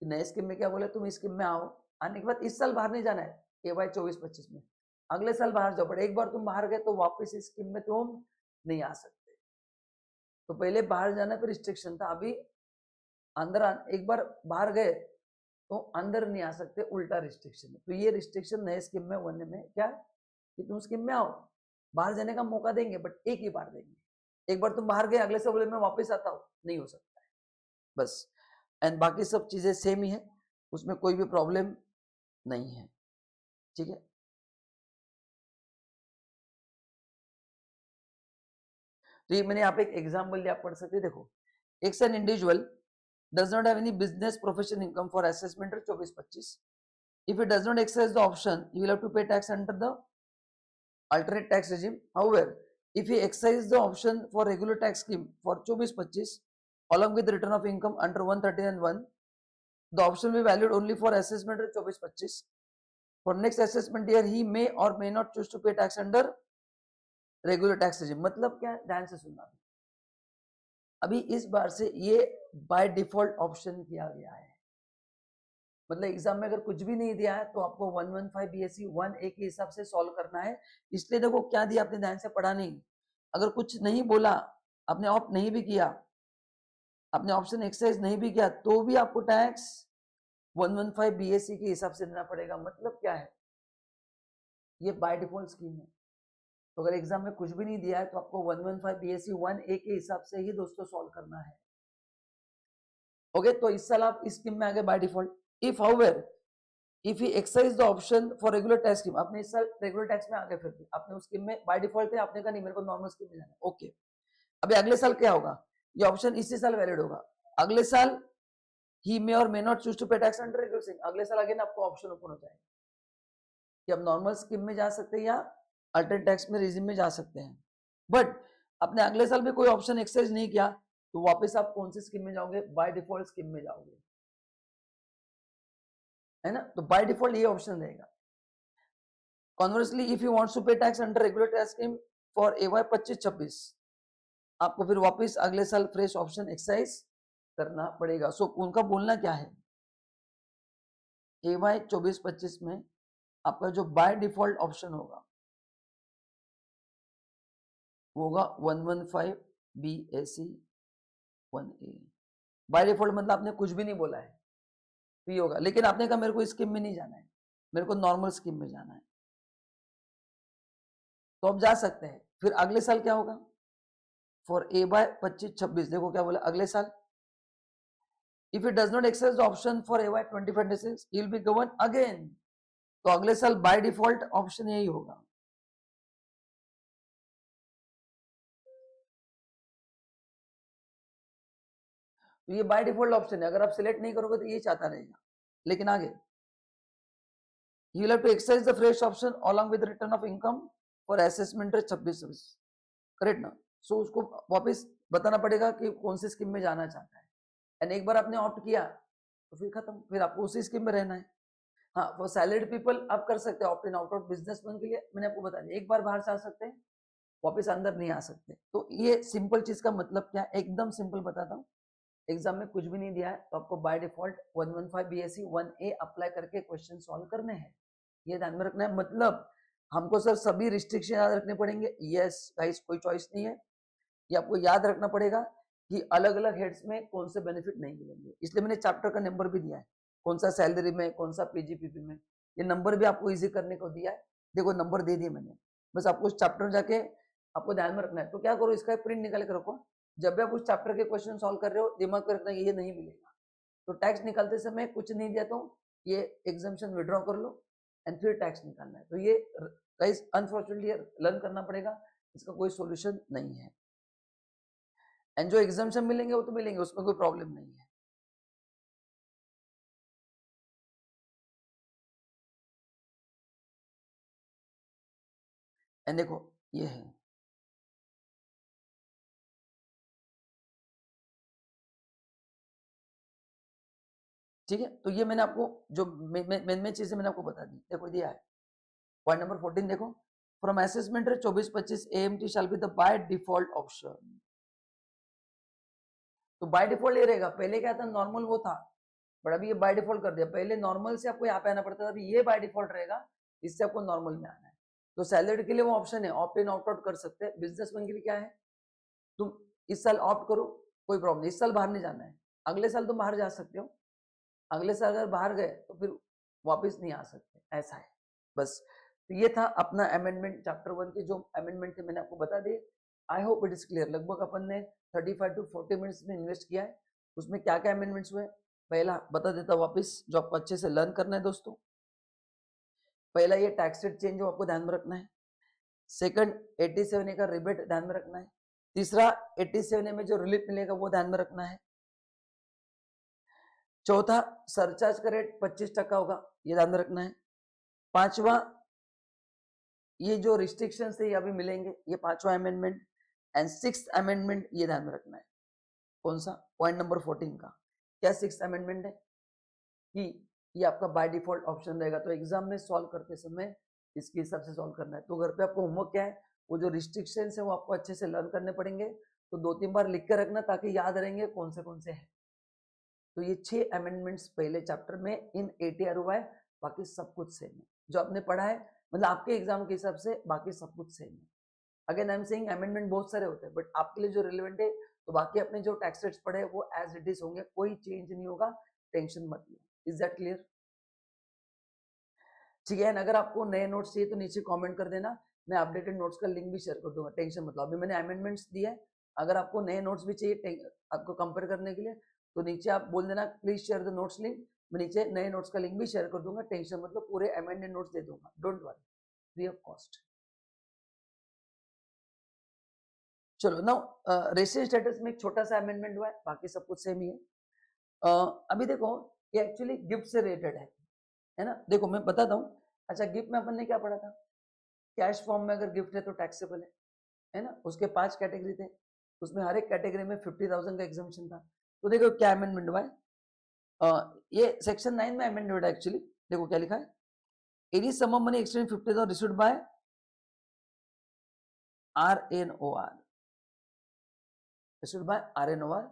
कि नए स्कीम में क्या बोले, तुम इस स्कीम में आओ, आने के बाद इस साल बाहर नहीं जाना है AY 24-25 में, अगले साल बाहर जाओ, बट एक बार तुम बाहर गए तो वापस इस स्कीम में तुम नहीं आ सकते। तो पहले बाहर जाने पर रिस्ट्रिक्शन था, अभी अंदर एक बार बाहर गए तो अंदर नहीं आ सकते, उल्टा रिस्ट्रिक्शन है। तो ये रिस्ट्रिक्शन नए स्कीम में होने में क्या कि तुम स्कीम में आओ, बाहर जाने का मौका देंगे बट एक ही बार देंगे, एक बार तुम बाहर गए अगले से बोले मैं वापस आता हूँ, नहीं हो सकता है, बस। एंड बाकी सब चीजें सेम ही है, उसमें कोई भी प्रॉब्लम नहीं है, ठीक है। तो ये मैंने यहाँ पे एक एग्जाम्पल दिया, आप पढ़ सकते, देखो एक an individual does not have any business profession income for assessment or 24-25. If it does not exercise the option, you will have to pay tax under the alternate tax regime. However, if he exercises the option for regular tax scheme for 24-25 along with return of income under 139(1), the option will be valued only for assessment or 24-25. For next assessment year, he may or may not choose to pay tax under regular tax regime. मतलब क्या, ध्यान से सुनना, अभी इस बार से ये by default option किया गया है, मतलब एग्जाम में अगर कुछ भी नहीं दिया है तो आपको 115 BSc 1A के हिसाब से सॉल्व करना है। इसलिए देखो क्या दिया, आपने ध्यान से पढ़ा नहीं, अगर कुछ नहीं बोला, आपने ऑप्ट नहीं भी किया, आपने ऑप्शन एक्सरसाइज नहीं भी किया, तो भी आपको टैक्स 115 BSc के हिसाब से देना पड़ेगा। मतलब क्या है, ये बाय डिफॉल्ट स्कीम है, तो अगर एग्जाम में कुछ भी नहीं दिया है तो आपको 115 BSc 1A के हिसाब से ही दोस्तों सॉल्व करना है। ओके, तो इस साल आप इस स्कीम में आ गए by default. If however if he exercise the option for regular tax scheme, आपने इस साल रेगुलर टैक्स में आगे फिर भी आपने उस स्कीम में बाय डिफॉल्ट थे, आपने कहा नहीं मेरे को नॉर्मल स्कीम में जाना है, ओके। अभी अगले साल क्या होगा, ये ऑप्शन इसी साल वैलिड होगा, अगले साल ही मे और मे नॉट चूज टू पे टैक्स अंडर रेगुलर स्कीम, अगले साल अगेन आपको ऑप्शन ओपन हो जाएगा कि आप नॉर्मल स्कीम में जा सकते हैं या अल्टरनेट टैक्स में रिजीम में जा सकते हैं। बट आपने अगले साल भी कोई ऑप्शन एक्सरसाइज नहीं किया तो वापस आप कौन सी स्कीम में जाओगे, बाय डिफॉल्ट स्कीम में जाओगे, है ना। तो बाय डिफॉल्ट ये ऑप्शन रहेगा। कॉन्वर्सली इफ यू वांट्स टू पे tax under regular tax scheme for AY 25-26, आपको फिर वापस अगले साल फ्रेश ऑप्शन एक्सरसाइज करना पड़ेगा। सो उनका बोलना क्या है, AY 24-25 में आपका जो बाय डिफॉल्ट ऑप्शन होगा वो होगा 115 BAC 1A। बाय डिफॉल्ट मतलब आपने कुछ भी नहीं बोला है तो ये होगा, लेकिन आपने कहा मेरे को स्कीम में नहीं जाना है, मेरे को नॉर्मल स्कीम में जाना है, तो आप जा सकते हैं। फिर अगले साल क्या होगा, फॉर AY 25-26, देखो क्या बोला अगले साल, if it does not exercise the option for AY 2026 he will be govern again, तो अगले साल बाय डिफॉल्ट ऑप्शन यही होगा। तो ये बाय डिफॉल्ट ऑप्शन है, अगर आप सिलेक्ट नहीं करोगे तो ये चाहता रहेगा। लेकिन आगे you will have to exercise the fresh option along with the return of income for assessment 26, correct ना। सो उसको वापस बताना पड़ेगा कि कौन सी स्कीम में जाना चाहता है, एंड एक बार आपने ऑप्ट किया तो फिर खत्म, फिर आपको उसी स्कीम में रहना है। हाँ, फॉर सैलरीड पीपल आप कर सकते हैं ऑप्ट इन आउट, बिजनेसमैन के लिए मैंने आपको बता दिया एक बार बाहर से आ सकते हैं, वापस अंदर नहीं आ सकते। तो ये सिंपल चीज का मतलब क्या है, एकदम सिंपल बताता हूँ। एग्जाम में कुछ भी नहीं दिया है तो आपको by default 115 BAC 1A apply करके क्वेश्चन सॉल्व करने हैं, ये ध्यान में रखना है। मतलब हमको सर सभी रिस्ट्रिक्शन याद रखने पड़ेंगे, यस गाइस, कोई चॉइस नहीं है। ये आपको याद रखना पड़ेगा कि अलग अलग हेड्स में कौन से बेनिफिट नहीं मिलेंगे, इसलिए मैंने चैप्टर का नंबर भी दिया है, कौन सा सैलरी में, कौन सा PGPP में, ये नंबर भी आपको इजी करने को दिया है। देखो नंबर दे दिए मैंने, बस आपको उस चैप्टर में जाके आपको ध्यान में रखना है। तो क्या करो, इसका प्रिंट निकाल के रखो, जब भी आप उस चैप्टर के क्वेश्चन सॉल्व कर रहे हो दिमाग में रखना ये नहीं मिलेगा। तो टैक्स निकालते समय कुछ नहीं दिया तो ये एग्जाम्पशन विड्रॉ कर लो एंड फिर टैक्स निकालना है। तो ये गाइस अनफॉर्चुनेटली लर्न करना पड़ेगा, इसका कोई सॉल्यूशन नहीं है। एंड जो एग्जाम्पशन मिलेंगे वो तो मिलेंगे, उसमें कोई प्रॉब्लम नहीं है। एंड देखो ये है, ठीक है। तो ये मैंने आपको जो मेन चीजें मैंने आपको बता दी, देखो दिया है पॉइंट नंबर 14, देखो from assessment 24-25 AMT shall be the by default option. तो बाय डिफॉल्ट ये रहेगा, पहले क्या था नॉर्मल वो था, बट अभी ये बाय डिफॉल्ट कर दिया। पहले नॉर्मल से आपको यहाँ पे आना पड़ता था, अभी ये बाय डिफॉल्ट रहेगा, इससे आपको नॉर्मल में आना है। तो सैलरी के लिए वो ऑप्शन है, ऑप्ट इन ऑप्ट आउट कर सकते हैं। बिजनेसमैन के लिए क्या है, तुम इस साल ऑप्ट करो कोई प्रॉब्लम नहीं, इस साल बाहर नहीं जाना है, अगले साल तुम बाहर जा सकते हो, अगले साल अगर बाहर गए तो फिर वापस नहीं आ सकते, ऐसा है बस। तो ये था अपना अमेंडमेंट चैप्टर 1 के जो अमेंडमेंट थे मैंने आपको बता दिए। I hope it is clear. लगभग अपन ने 35 to 40 मिनट्स में इन्वेस्ट किया है। उसमें क्या क्या अमेंडमेंट्स हुए, पहला बता देता वापस, जो आपको अच्छे से लर्न करना है दोस्तों। पहला ये टैक्स रेट चेंज हो, आपको ध्यान में रखना है। सेकंड 87A का रिबेट ध्यान में रखना है। तीसरा 87A में जो रिलीफ मिलेगा वो ध्यान में रखना है। चौथा सरचार्ज का रेट 25% होगा, ये ध्यान में रखना है। पांचवा ये जो रिस्ट्रिक्शन है ये अभी मिलेंगे, ये पांचवा अमेंडमेंट। एंड सिक्स्थ अमेंडमेंट ये ध्यान में रखना है, कौन सा, पॉइंट नंबर 14 का। क्या सिक्स्थ अमेंडमेंट है कि ये आपका बाय डिफॉल्ट ऑप्शन रहेगा, तो एग्जाम में सॉल्व करते समय इसके हिसाब से सॉल्व करना है। तो घर पे आपको होमवर्क क्या है, वो जो रिस्ट्रिक्शन है वो आपको अच्छे से लर्न करने पड़ेंगे, तो 2-3 बार लिख कर रखना ताकि याद रहेंगे कौन से है। तो ये 6 अमेंडमेंट्स पहले चैप्टर में इन ATR हुआ है, बाकी सब कुछ सेम है जो आपने पढ़ा है, मतलब आपके एग्जाम के हिसाब से बाकी सब कुछ सेम है। Again I am saying amendment बहुत सारे होते हैं, बट आपके लिए जो रिलेवेंट है, तो बाकी अपने जो टैक्स रेट्स पढ़े वो एज इट इज होंगे, कोई चेंज नहीं होगा, टेंशन मत लो। Is that clear? ठीक है। अगर आपको नए नोट्स चाहिए तो नीचे कमेंट कर देना, मैं अपडेटेड नोट्स का लिंक भी शेयर कर दूंगा, टेंशन मत लो। अभी मैंने अमेंडमेंट्स दिया है, अगर आपको नए नोट्स भी चाहिए आपको कंपेयर करने के लिए, तो नीचे आप बोल देना please share the notes link, मैं नीचे नए नोट्स का लिंक भी शेयर कर दूंगा, टेंशन मतलब पूरे अमेंडेड नोट्स दे दूंगा, don't worry, free of cost. चलो नाउ रेशियो स्टेटस में एक छोटा सा अमेंडमेंट हुआ है, बाकी सब कुछ सेम ही है। अभी देखो ये एक्चुअली गिफ्ट से रिलेटेड है ना। देखो मैं बताता हूँ। अच्छा, गिफ्ट में अपन ने क्या पढ़ा था, कैश फॉर्म में अगर गिफ्ट है तो टैक्सेबल है ना। उसके 5 कैटेगरी थे, उसमें हर एक कैटेगरी में 50,000 का एग्जाम्पशन था। तो देखो क्या अमेंडमेंट हुआ है, ये सेक्शन 9 में अमेंडमेंट है एक्चुअली। देखो क्या लिखा है, any sum of money extend 50,000 received by RNOR, received by RNOR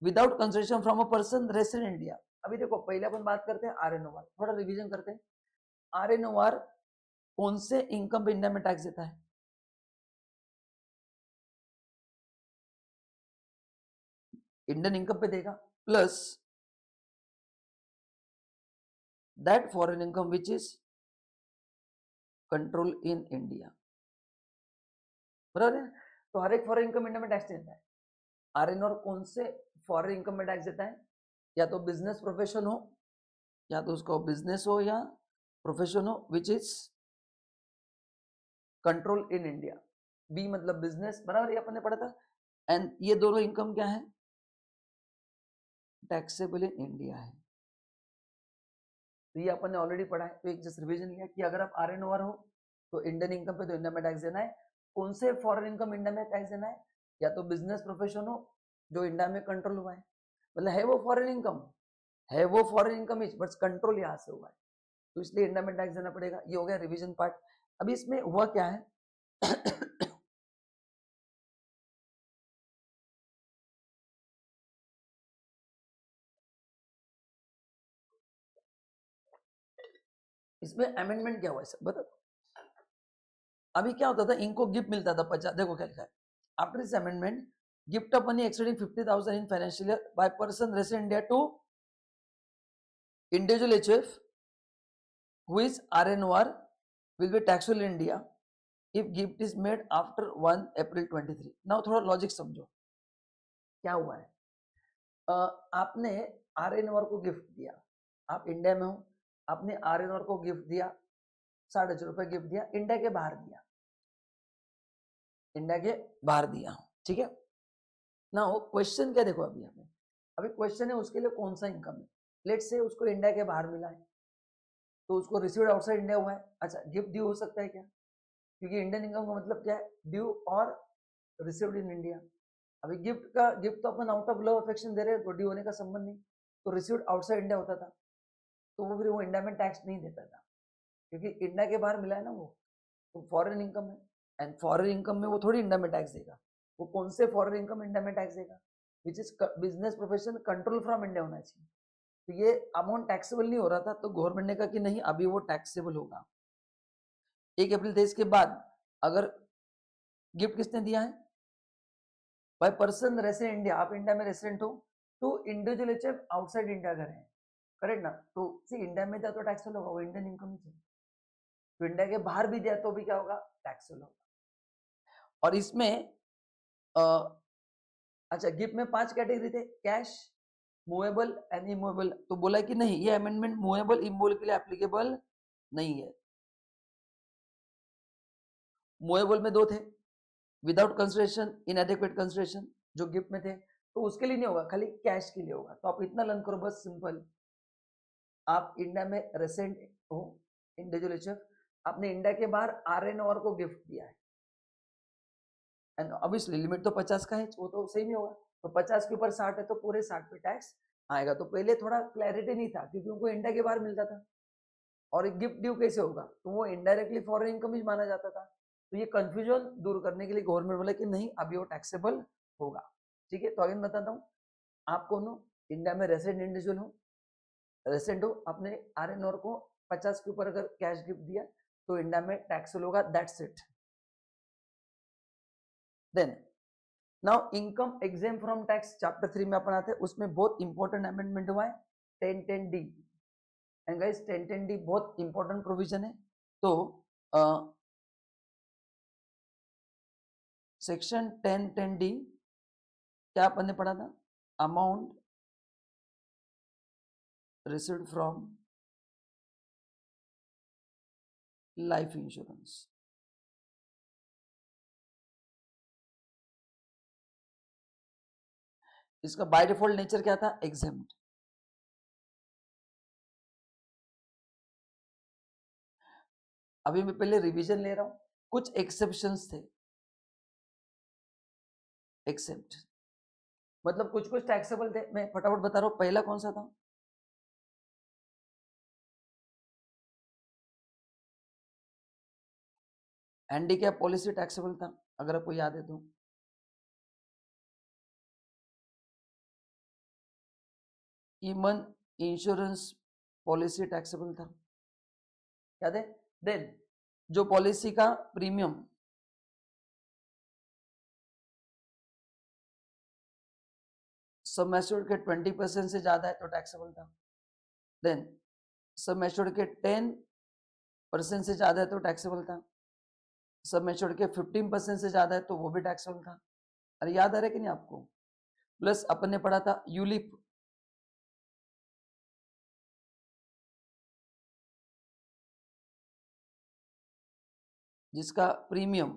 without consideration from a person resident India. अभी देखो पहले अपन बात करते हैं RNOR, थोड़ा रिवीजन करते हैं। RNOR कौन से इनकम पे इंडिया में टैक्स देता है, इंडियन इनकम पे देगा, plus that foreign income which is control in India, बराबर है। तो हर एक फॉरेन इनकम इंडिया में टैक्स देता है। RNOR कौन से फॉरेन इनकम में टैक्स देता है, या तो बिजनेस प्रोफेशन हो, या तो उसका बिजनेस हो या प्रोफेशन हो which is control in India. B मतलब बिजनेस, बराबर ये अपन ने पढ़ा था। एंड ये दोनों इनकम क्या है, टैक्सेबल इन इंडिया है। तो ये अपन ने ऑलरेडी पढ़ा है, तो एक जस्ट रिवीजन लिया कि अगर आप RNOR हो तो इंडियन इनकम पे तो इंडिया में टैक्स देना है। कौन से फॉरेन इनकम इंडिया में टैक्स देना है, या तो बिजनेस प्रोफेशन हो जो इंडिया में कंट्रोल हुआ है, मतलब है वो फॉरेन इनकम, है वो foreign income is but control यहाँ से हुआ है, तो इसलिए इंडिया में टैक्स देना पड़ेगा। ये हो गया रिवीजन पार्ट। अभी इसमें हुआ क्या है इसमें अमेंडमेंट क्या हुआ है सब बता दो। अभी क्या होता था, इनको गिफ्ट मिलता था 50, देखो क्या लिखा है, after this amendment gift of money exceeding 50,000 in financial year by person resident India to individual HF who is RNOR will be taxable in India if gift is made after 1 April 23। now थोड़ा logic समझो क्या हुआ है। आपने RNOR को gift दिया, आप India में हो, आपने RNOR को गिफ्ट दिया, 6,500 गिफ्ट दिया, इंडिया के बाहर दिया, इंडिया के बाहर दिया, ठीक है ना। क्वेश्चन क्या देखो, अभी क्वेश्चन है उसके लिए कौन सा इनकम है। लेट्स से उसको इंडिया के बाहर मिला है तो उसको रिसीव्ड आउटसाइड इंडिया हुआ है। अच्छा, गिफ्ट ड्यू हो सकता है क्या, क्योंकि इंडियन इनकम का मतलब क्या है, ड्यू और रिसीव्ड इन इंडिया। अभी गिफ्ट तो अपन आउट ऑफ लव अफेक्शन दे रहे हैं तो ड्यू होने का संबंध नहीं, तो रिसीव्ड आउटसाइड इंडिया होता था तो वो फिर वो इंडिया में टैक्स नहीं देता था, क्योंकि इंडिया के बाहर मिला है ना वो, तो फॉरेन इनकम है। एंड फॉरेन इनकम में वो थोड़ी इंडिया में टैक्स देगा, वो कौन से फॉरेन इनकम इंडिया में टैक्स देगा, which is business profession control from India होना चाहिए। तो ये अमाउंट टैक्सेबल नहीं हो रहा था, तो गवर्नमेंट ने कहा कि नहीं अभी वो टैक्सेबल होगा। 1 अप्रैल 23 के बाद अगर गिफ्ट किसने दिया है, बाय पर्सन रेसिडेंट इंडिया, आप इंडिया में रेसिडेंट हो, to individual HF outside India कर रहे हैं, करेक्ट ना। तो सी इंडिया में दिया तो टैक्सेबल होगा, वो इंडियन इनकम से। तो इंडिया के बाहर भी दिया तो भी क्या होगा, टैक्सेबल होगा। और इसमें अच्छा गिफ्ट में 5 कैटेगरी थे, कैश, मूवेबल एंड इमूवेबल। तो बोला कि नहीं ये अमेंडमेंट मूवेबल इमूवेबल के लिए एप्लीकेबल नहीं है। मूवेबल में 2 थे, विदाउट कंसिडरेशन, इनएडिक्वेट कंसिडरेशन, जो गिफ्ट में थे, तो उसके लिए नहीं होगा, खाली कैश के लिए होगा। तो आप इतना लर्न करो बस सिंपल, आप इंडिया में रेसिडेंट हो, इंडिविजुअल HF, आपने इंडिया के बाहर RNOR को गिफ्ट दिया है, एंड ऑब्वियसली लिमिट तो 50 का है, वो तो सेम ही होगा। तो 50 के ऊपर 60 है तो पूरे 60 पे टैक्स आएगा। तो पहले थोड़ा क्लैरिटी नहीं था क्योंकि उनको इंडिया के बाहर मिलता था, और गिफ्ट ड्यू कैसे होगा, तो वो इनडायरेक्टली फॉरेन इनकम ही माना जाता था। तो ये कंफ्यूजन दूर करने के लिए गवर्नमेंट बोला कि नहीं अभी वो टैक्सेबल होगा। ठीक है, तो अगेन बताता हूँ, आप कौन हो, इंडिया में रेसिडेंट इंडिविजुअल हो, रेसिडेंट हो, आपने RNOR को 50 के ऊपर अगर कैश गिफ्ट दिया तो इंडिया में टैक्सेबल होगा, that's it. Then now income exempt from tax chapter 3 में अपन आते हैं, उसमें बहुत इंपॉर्टेंट अमेंडमेंट हुआ है 1010D। एंड गाइस 1010D बहुत इंपॉर्टेंट प्रोविजन है। तो सेक्शन 1010D क्या अपन ने पढ़ा था, amount received from life insurance. इसका बाय डिफॉल्ट नेचर क्या था? एग्जेम्प्ट। अभी मैं पहले रिवीजन ले रहा हूं, कुछ एक्सेप्शंस थे। एक्सेप्ट मतलब कुछ कुछ टैक्सेबल थे, मैं फटाफट बता रहा हूं। पहला कौन सा था? हैंडीकैप पॉलिसी टैक्सेबल था, अगर आपको याद है तो। ह्यूमन इंश्योरेंस पॉलिसी टैक्सेबल था, याद है? देन जो पॉलिसी का प्रीमियम सम एश्योर्ड के 20% से ज्यादा है तो टैक्सेबल था। देन सम एश्योर्ड के 10% से ज्यादा है तो टैक्सेबल था। सम एश्योर्ड के 15% से ज्यादा है तो वो भी टैक्सेबल था। अरे याद आ रहा है कि नहीं आपको? प्लस अपन ने पढ़ा था यूलिप, जिसका प्रीमियम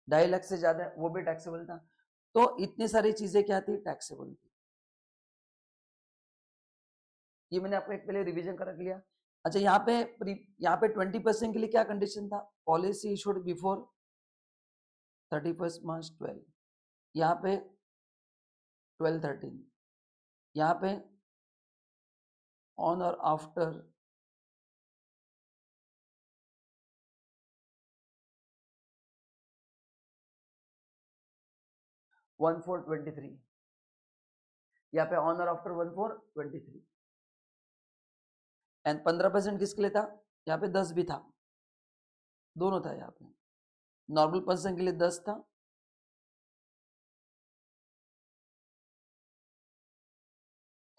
2.5 लाख से ज्यादा है, वो भी टैक्सेबल था। तो इतनी सारी चीजें क्या थी? टैक्सेबल थी। ये मैंने आपको एक पहले रिवीजन कर रख लिया। अच्छा, यहाँ पे 20% के लिए क्या कंडीशन था? पॉलिसी इशूड बिफोर 31 मार्च 12, यहाँ पे 12/13, यहाँ पे ऑन और आफ्टर 1/4/23, यहाँ पे ऑन और आफ्टर 1/4/23। एंड 15% किसके लिए था? यहाँ पे 10 भी था, दोनों था। यहाँ पे नॉर्मल पर्सन के लिए 10 था,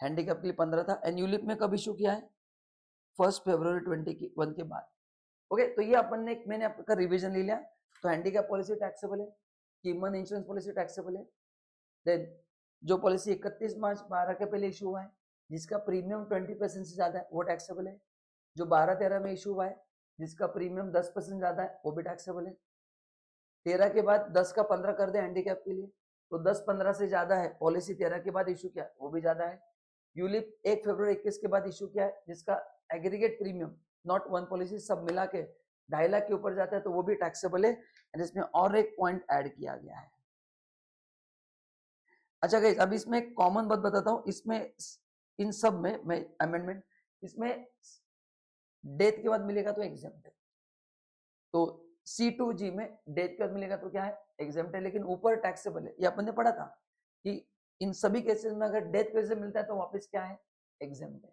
हैंडीकैप के लिए 15 था। एंड यूलिप में कब इशू किया है? 1 फरवरी 2021 के बाद। ओके, तो ये अपन ने मैंने आपका रिवीजन ले लिया। तो हैंडीकैप पॉलिसी टैक्सेबल है, ह्यूमन इंश्योरेंस पॉलिसी टैक्सेबल है। देन जो पॉलिसी 31 मार्च 12 के पहले इशू हुआ है, जिसका प्रीमियम 20% से ज्यादा है, वो टैक्सेबल है। जो 12/13 में इशू हुआ है, जिसका प्रीमियम 10% ज्यादा है, वो भी टैक्सेबल है। 13 के बाद 10 का 15 कर दे हैंडीकैप के लिए, तो 10-15 से ज्यादा है। पॉलिसी 13 के बाद इशू किया, वो भी ज्यादा है। यूलिप 1 फरवरी 21 के बाद इशू किया है, जिसका aggregate premium not one policy सब मिला के 2.5 लाख के ऊपर जाता है, तो वो भी टैक्सेबल है। एंड इसमें और एक पॉइंट ऐड किया गया है। अच्छा गाइस, अब इसमें एक कॉमन बात बताता हूँ। इसमें इन सब में मैं अमेंडमेंट, इसमें डेथ के बाद मिलेगा तो एग्जेम्प्ट है। तो C2G में डेथ के बाद मिलेगा तो क्या है? एग्जेम्प्ट है, लेकिन ऊपर टैक्सेबल है। ये अपन ने पढ़ा था कि इन सभी केसेस में अगर डेथ वजह से मिलता है तो वापस क्या है? एग्जेम्प्ट है।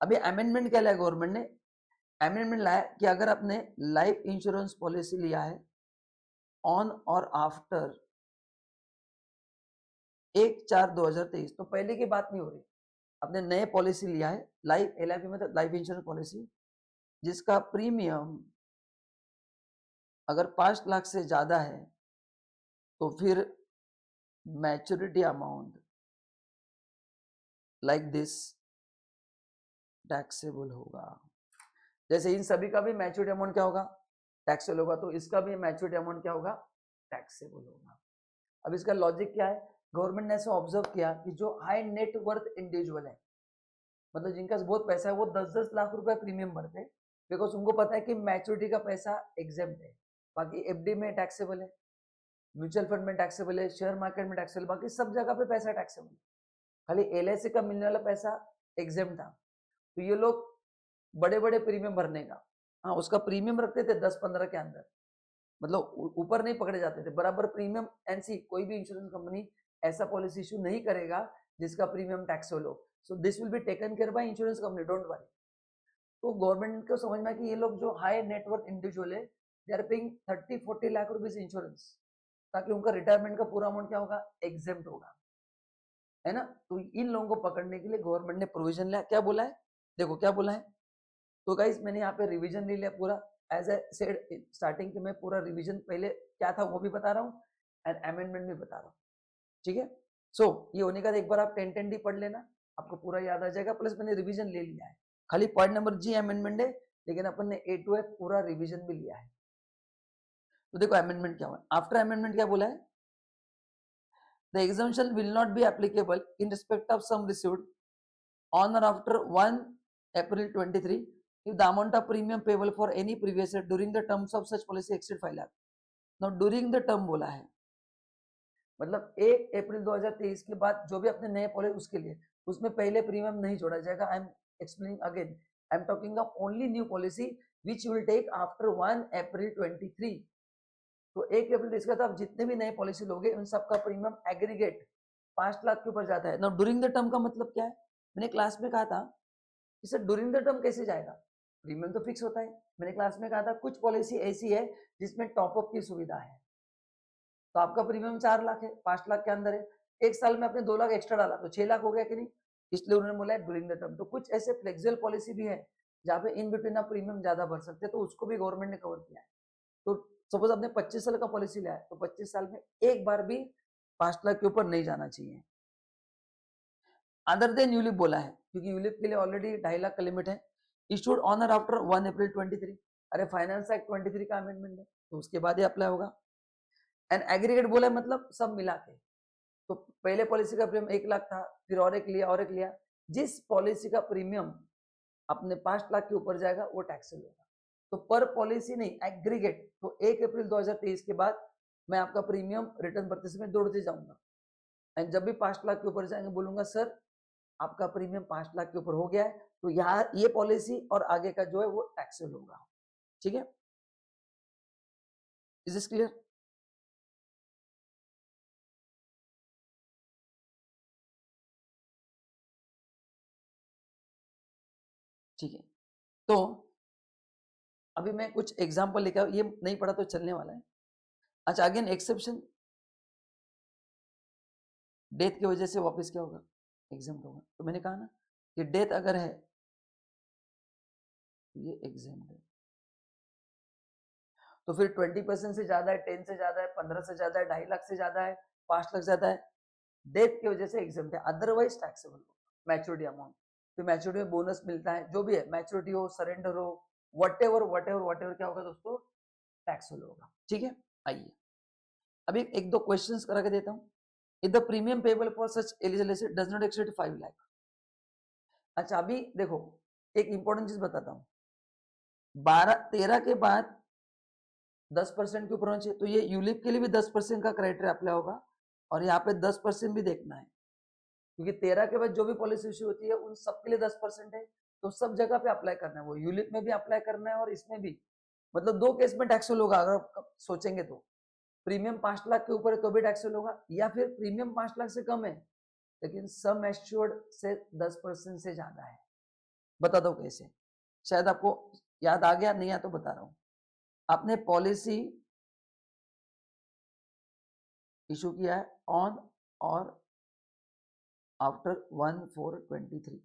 अभी अमेंडमेंट क्या लाया गवर्नमेंट ने? अमेंडमेंट लाया कि अगर आपने लाइफ इंश्योरेंस पॉलिसी लिया है ऑन और आफ्टर 1/4/2023, तो पहले की बात नहीं हो रही। आपने नए पॉलिसी लिया है, लाइफ LIP में, लाइफ इंश्योरेंस पॉलिसी, जिसका प्रीमियम अगर 5 लाख से ज्यादा है, तो फिर maturity amount like this taxable होगा। जैसे इन सभी का भी मैच्योरिटी अमाउंट क्या होगा? टैक्सेबल होगा, तो इसका भी मैच्योरिटी अमाउंट क्या होगा? टैक्सेबल होगा। अब इसका लॉजिक क्या है? गवर्नमेंट ने ऐसा ऑब्जर्व किया कि जो हाई नेट वर्थ इंडिविजुअल है, मतलब जिनका बहुत पैसा है, वो 10-10 लाख रुपए प्रीमियम भरते हैं, बिकॉज उनको पता है कि मैच्योरिटी का पैसा एग्जेम्प्ट है। बाकी FD में टैक्सेबल है, म्यूचुअल फंड में टैक्सेबल है, शेयर मार्केट में टैक्सेबल, बाकी सब जगह पे पैसा टैक्सेबल है। खाली LIC का मिलने वाला पैसा एग्जेम्प्ट था। तो ये लोग बड़े बड़े प्रीमियम भरने का, हाँ, उसका प्रीमियम रखते थे 10-15 के अंदर, मतलब ऊपर नहीं पकड़े जाते थे, बराबर प्रीमियम। एनसी कोई भी इंश्योरेंस कंपनी ऐसा पॉलिसी इशू नहीं करेगा जिसका प्रीमियम टैक्सेबल हो। So this will be taken care by insurance company, don't worry. तो गवर्नमेंट को समझ में कि ये लोग जो हाई नेटवर्क इंडिविजुअल है, they are paying 30-40 lakh rupees insurance, ताकि उनका रिटायरमेंट का पूरा अमाउंट क्या होगा? एग्जेम्प्ट होगा, है ना? तो इन लोगों को पकड़ने के लिए गवर्नमेंट ने प्रोविजन लिया। क्या बोला है? देखो क्या बोला है। तो गाइस, मैंने यहाँ पे रिवीजन ले लिया पूरा। एज ए सेड स्टार्टिंग के, मैं पूरा रिवीजन पहले क्या था वो भी बता रहा हूँ, एंड अमेंडमेंट भी बता रहा हूँ, ठीक है? सो ये होने का एक बार आप 10-10D पढ़ लेना, आपको पूरा याद आ जाएगा, प्लस मैंने रिवीजन ले लिया है। खाली पॉइंट नंबर जी अमेंडमेंट है, लेकिन अपन ने A to F पूरा रिवीजन भी लिया है। तो देखो अमेंडमेंट क्या हुआ, आफ्टर अमेंडमेंट क्या बोला है, the exemption will not be applicable in respect of sum received on or after 1 April 23 if the amount of premium payable for any previous year during the terms of such policy exceed 5 lakh. Now during the term बोला है, मतलब 1 अप्रैल 2023 के बाद जो भी अपने नए policy उसके लिए उसमें पहले प्रीमियम नहीं जोड़ा जाएगा। I am explaining again, I am talking of only new policy which will take after 1 April 23। तो 1 अप्रैल इसके बाद आप जितने भी नए पॉलिसी लोगे उन सबका प्रीमियम एग्रीगेट 5 लाख के ऊपर जाता है। नाउ ड्यूरिंग द टर्म का मतलब क्या है, मैंने क्लास में कहा था कि सर ड्यूरिंग द टर्म कैसे जाएगा, प्रीमियम तो फिक्स होता है। मैंने क्लास में कहा था कुछ पॉलिसी ऐसी है जिसमें टॉपअप की सुविधा है, तो आपका प्रीमियम 4 लाख है, 5 लाख के अंदर है, एक साल में आपने 2 लाख एक्स्ट्रा डाला तो 6 लाख हो गया कि नहीं, इसलिए उन्होंने बोला है ड्यूरिंग द टर्म। तो कुछ ऐसे फ्लेक्सिबल पॉलिसी भी है जहाँ पे इन बिटवीन आप प्रीमियम ज्यादा भर सकते हैं, तो उसको भी गवर्नमेंट ने कवर किया है। तो सपोज आपने 25 साल का पॉलिसी लिया है तो 25 साल में एक बार भी 5 लाख के ऊपर नहीं जाना चाहिए। अदर देन यूलिप बोला है, क्योंकि यूलिप के लिए ऑलरेडी 2.5 लाख का लिमिट है। इशूड ऑन और आफ्टर 1 अप्रैल 23, अरे फाइनेंस एक्ट 23 का अमेंडमेंट है तो उसके बाद ही अप्लाई होगा। एंड एग्रीगेट बोला है मतलब सब मिला के, तो पहले पॉलिसी का प्रीमियम 1 लाख था, फिर और एक लिया और एक लिया, जिस पॉलिसी का प्रीमियम अपने 5 लाख के ऊपर जाएगा वो टैक्सेबल होगा। तो पर पॉलिसी नहीं, एग्रीगेट। तो 1 अप्रैल 2023 के बाद मैं आपका प्रीमियम रिटर्न भरते समय दौड़ते जाऊंगा, एंड जब भी 5 लाख के ऊपर जाएंगे बोलूंगा सर आपका प्रीमियम 5 लाख के ऊपर हो गया है, तो यहाँ ये पॉलिसी और आगे का जो है वो टैक्सेबल होगा। ठीक है, इज दिस क्लियर? ठीक है, तो अभी मैं कुछ एग्जांपल लेकर, ये नहीं पढ़ा तो चलने वाला है। अच्छा, अगेन एक्सेप्शन, डेथ की वजह से वापस क्या होगा, एग्जाम होगा। तो मैंने कहा ना कि डेथ अगर है ये एग्जाम है, तो फिर 20% से ज्यादा है, 10 से ज्यादा है, 15 से ज्यादा है, 2.5 लाख से ज्यादा है, 5 लाख ज्यादा है, डेथ की वजह से एग्जाम है, अदरवाइज टैक्सेबल होगा। मैच्योरिटी अमाउंट, तो मैच्योरिटी में बोनस मिलता है, जो भी है, मैच्योरिटी हो, सरेंडर हो, वट एवर क्या होगा दोस्तों, टैक्सेबल होगा। ठीक है, आइए अभी एक दो क्वेश्चंस करा के देता हूँ। If the premium payable for such eligible asset does not exceed 5 lakh. अच्छा अभी देखो एक इंपॉर्टेंट चीज बताता हूँ, 13 के बाद 10% के ऊपर होना चाहिए, तो ये यूलिप के लिए भी 10% का क्राइटेरिया अप्लाई होगा, और यहाँ पे 10% भी देखना है, क्योंकि 13 के बाद जो भी पॉलिसी इश्यू होती है उन सबके लिए 10% है, तो सब जगह पे अप्लाई करना है, वो यूलिप में भी अप्लाई करना है और इसमें भी। मतलब दो केस में टैक्सेबल होगा अगर आप सोचेंगे तो, प्रीमियम 5 लाख के ऊपर है तो भी टैक्सेबल होगा, या फिर प्रीमियम 5 लाख से कम है लेकिन सम एश्योर्ड से 10% से ज्यादा है। बता दो कैसे, शायद आपको याद आ गया, नहीं आ तो बता रहा हूं। आपने पॉलिसी इशू किया है ऑन और आफ्टर 1/4/23,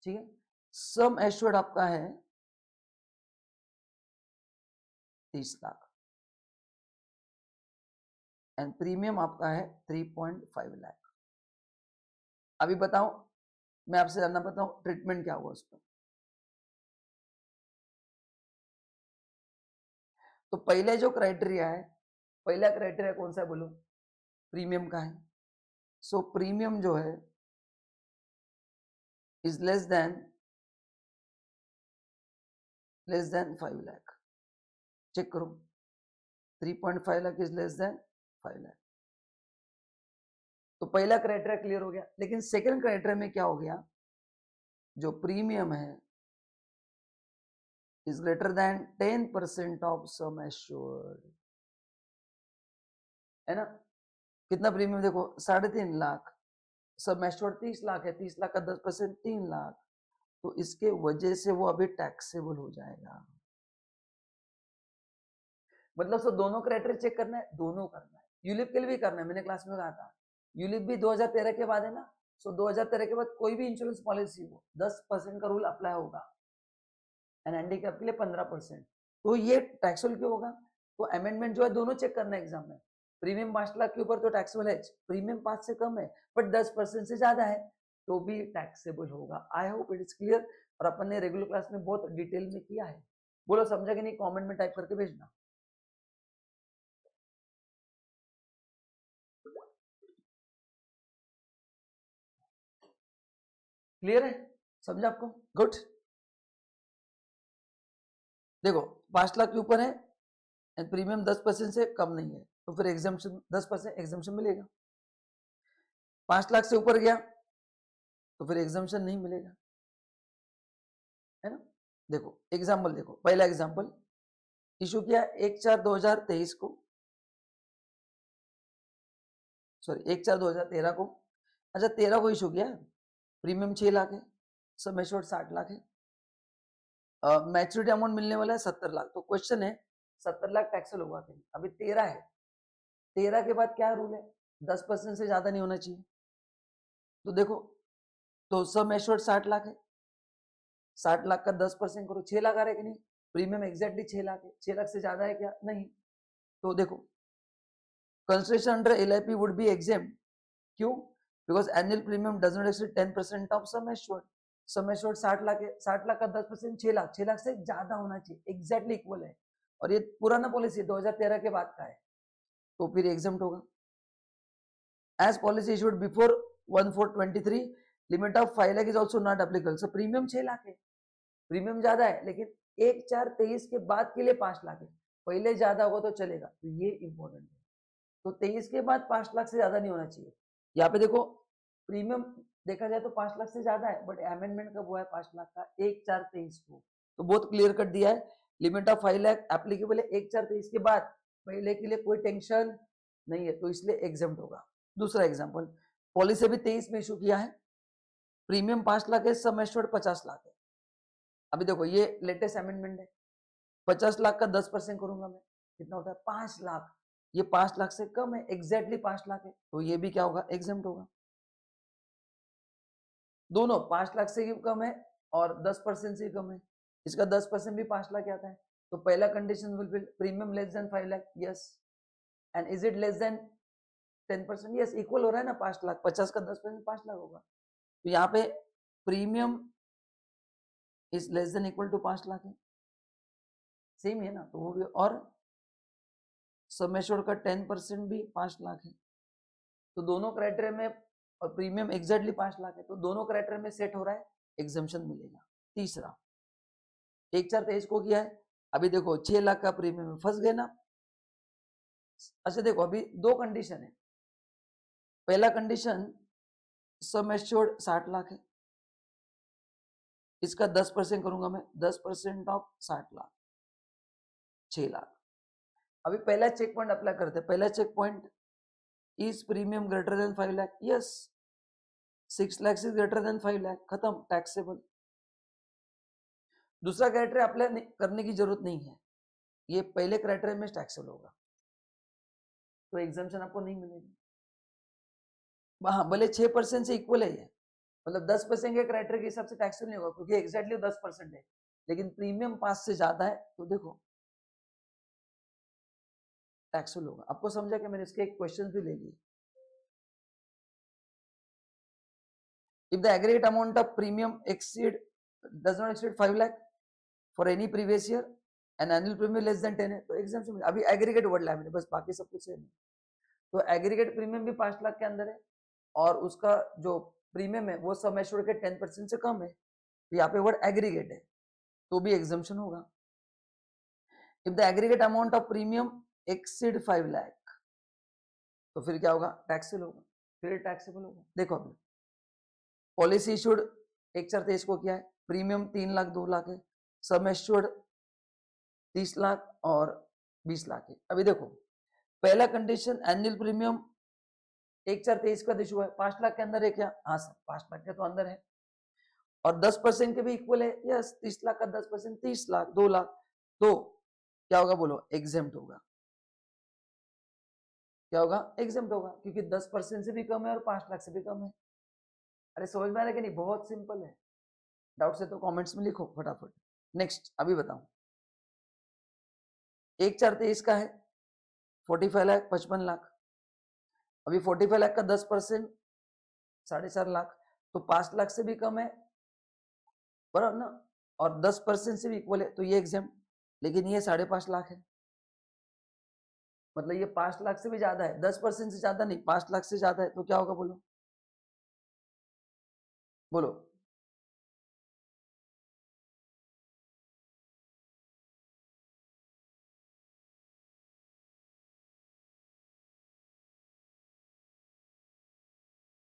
ठीक है, सम एश्योर्ड आपका है 30 लाख एंड प्रीमियम आपका है 3.5 लाख। अभी बताओ, मैं आपसे जानना चाहता हूं ट्रीटमेंट क्या हुआ उसका। तो पहले जो क्राइटेरिया है, पहला क्राइटेरिया कौन सा है बोलो, प्रीमियम का है। सो प्रीमियम जो है is less than 5 lakh. Check करो, 3.5 lakh is less than 5 lakh. तो पहला क्राइटेरिया क्लियर हो गया, लेकिन सेकंड क्राइटेरिया में क्या हो गया, जो प्रीमियम है is greater then 10% of sum assured, है ना। कितना प्रीमियम देखो, 3.5 लाख, सम एश्योर्ड 30 लाख है, 30 लाख का 10% 3 लाख, तो इसके वजह से वो अभी टैक्सेबल हो जाएगा। मतलब सो दोनों क्राइटेरिया चेक करना है, दोनों करना है, यूलिप के लिए भी करना है, मैंने क्लास में कहा था यूलिप भी 2013 के बाद है ना। सो 2013 के बाद कोई भी इंश्योरेंस पॉलिसी हो 10% का रूल अप्लाई होगा, एंड हैंडीकैप के लिए 15%। तो ये टैक्सेबल क्यों होगा, तो अमेंडमेंट जो है दोनों चेक करना है एग्जाम में, प्रीमियम 5 लाख के ऊपर तो टैक्सेबल है, प्रीमियम 5 से कम है बट 10% से ज्यादा है तो भी टैक्सेबल होगा। I hope it is clear, और अपन ने रेगुलर क्लास में बहुत डिटेल में किया है। बोलो समझा कि नहीं, कमेंट में टाइप करके भेजना। क्लियर है, समझा आपको? गुड। देखो 5 लाख के ऊपर है एंड प्रीमियम 10% से कम नहीं है तो फिर एग्जाम्पशन 10% एग्जाम्पशन मिलेगा। 5 लाख से ऊपर गया तो फिर एग्जाम्पशन नहीं मिलेगा, है ना। देखो एग्जाम्पल देखो, पहला एग्जाम्पल इशू किया 1/4/2023 को, सॉरी 1/4/2013 को। अच्छा 13 को इशू किया, प्रीमियम 6 लाख है, सम एश्योर्ड 60 लाख है, मैच्योरिटी अमाउंट मिलने वाला है 70 लाख। तो क्वेश्चन है 70 लाख टैक्सेबल होगा कि नहीं? अभी 13 है, 13 के बाद क्या रूल है, 10% से ज्यादा नहीं होना चाहिए। तो देखो, तो सम एश्योर्ड 60 लाख है, 60 लाख का 10% करो, 6 लाख आ रहा है कि नहीं? प्रीमियम एग्जैक्टली 6 लाख है, 6 लाख से ज्यादा है क्या? नहीं। तो देखो consideration under LIP would be exempt, क्यों? Because annual premium does not exceed 10% of sum assured. Sum assured 60 lakh है, 60 लाख का 10% 6 लाख, 6 लाख से ज्यादा होना चाहिए, एग्जैक्टली इक्वल है, और ये पुराना पॉलिसी 2013 के बाद का है तो फिर एग्जेम्प्ट होगा। As policy issued before 1/4/23 limit of 5 lakh is also not applicable. So premium 6 lakh है, प्रीमियम ज्यादा है, लेकिन 1/4/23 के बाद के लिए 5 लाख है, पहले ज्यादा होगा तो चलेगा, तो ये इंपॉर्टेंट है। तो 23 के बाद 5 लाख से ज्यादा नहीं होना चाहिए। यहाँ पे देखो प्रीमियम देखा जाए तो 5 लाख से ज्यादा है बट अमेंडमेंट कब हुआ है 5 लाख का? 1/4/23 को। तो बहुत क्लियर कट दिया है, लिमिट ऑफ 5 लाख एप्लीकेबल है 1/4/23 के बाद, पहले के लिए कोई टेंशन नहीं है तो इसलिए एग्जाम्प्ट होगा। दूसरा एग्जाम्पल, पॉलिसी भी 23 में इशू किया है, प्रीमियम 5 लाख है, सम एश्योर्ड 50 लाख है। अभी देखो ये लेटेस्ट अमेंडमेंट है, 50 लाख का 10% करूंगा मैं, कितना होता है? 5 लाख। ये 5 लाख से कम है, एग्जैक्टली 5 लाख है, तो ये भी क्या होगा? एग्जेम्प्ट होगा। दोनों 5 लाख से भी कम है और 10% से कम है, इसका 10% भी 5 लाख आता है। तो पहला condition fulfil, premium less than 5 lakh, yes, and is it less than 10%? Yes, equal हो रहा है ना 5 लाख, 50 का 10% 5 लाख होगा। तो यहाँ पे premium is less than equal to 5 lakh है, सेम है ना, तो वो भी, और सम एश्योर्ड का 10% भी 5 लाख है, तो दोनों क्राइटेरिया में, और प्रीमियम एग्जैक्टली 5 लाख है, तो दोनों क्राइटेरिया में सेट हो रहा है, एग्जाम्पशन मिलेगा। तीसरा 1/4/23 को किया है, अभी देखो 6 लाख का प्रीमियम में फंस गए ना। अच्छा देखो अभी दो कंडीशन है, पहला कंडीशन सम एश्योर्ड 60 लाख है, इसका 10% करूंगा मैं, 10% ऑफ 60 लाख 6 लाख। अभी पहला चेक पॉइंट अप्लाई करते हैं, पहला check point, is premium greater than 5 lakh? Yes, 6 lakh is greater than 5 lakh, खत्म, टैक्सेबल। दूसरा क्राइटेरिया अप्लाई करने की जरूरत नहीं है, ये पहले क्राइटेरिया में टैक्सेबल होगा, तो एग्जाम्पशन आपको नहीं मिलेगी। हाँ भले 6% से इक्वल है ये, मतलब 10% के क्राइटेरिया के हिसाब से टैक्सेबल नहीं होगा क्योंकि एग्जैक्टली 10% है, लेकिन प्रीमियम 5 से ज्यादा है तो देखो टैक्सेबल होगा। आपको समझा कि मैंने इसके एक क्वेश्चन भी ले लिए। If the aggregate amount of premium does not exceed 5 lakh for any previous year and annual premium less than 10 है तो एग्जाम्पशन मिलेगा। अभी एग्रीगेट वर्ड लाया मैंने, बस बाकी सब कुछ सेम है। तो एग्रीगेट प्रीमियम भी 5 लाख के अंदर है और उसका जो प्रीमियम है वो सम एश्योर्ड के 10% से कम है, तो यहाँ पे वर्ड एग्रीगेट है तो भी एग्जाम्पशन होगा। If the aggregate amount of premium exceed 5 lakh तो फिर क्या होगा? टैक्सेबल होगा, फिर टैक्सेबल होगा। देखो अभी पॉलिसी इशूड 1/4/23 को क्या है, प्रीमियम 3 लाख 2 लाख है, सम एश्योर्ड 30 लाख और 20 लाख है। अभी देखो पहला कंडीशन एनुअल प्रीमियम 1/4/23 का इशू है, 5 लाख के अंदर है क्या? हाँ सर 5 लाख के तो अंदर है, और 10% के भी इक्वल है, यस, 30 लाख का 10% 30 लाख 2 लाख, तो क्या होगा बोलो? एग्जेम्प्ट होगा। क्या होगा? एग्जेम्प्ट होगा, क्योंकि 10% से भी कम है और 5 लाख से भी कम है। अरे समझ में आ रहा है कि नहीं? बहुत सिंपल है, डाउट से तो कमेंट्स में लिखो फटाफट। नेक्स्ट अभी बताऊं, 1/4/23 का है 45 लाख 55 लाख, अभी 45 लाख का 10% 4.5 लाख, तो 5 लाख से भी कम है, बराबर ना, और 10% से भी इक्वल है, तो ये एग्जाम, लेकिन ये 5.5 लाख है, मतलब ये 5 लाख से भी ज्यादा है, 10% से ज्यादा नहीं, 5 लाख से ज्यादा है, तो क्या होगा बोलो, बोलो।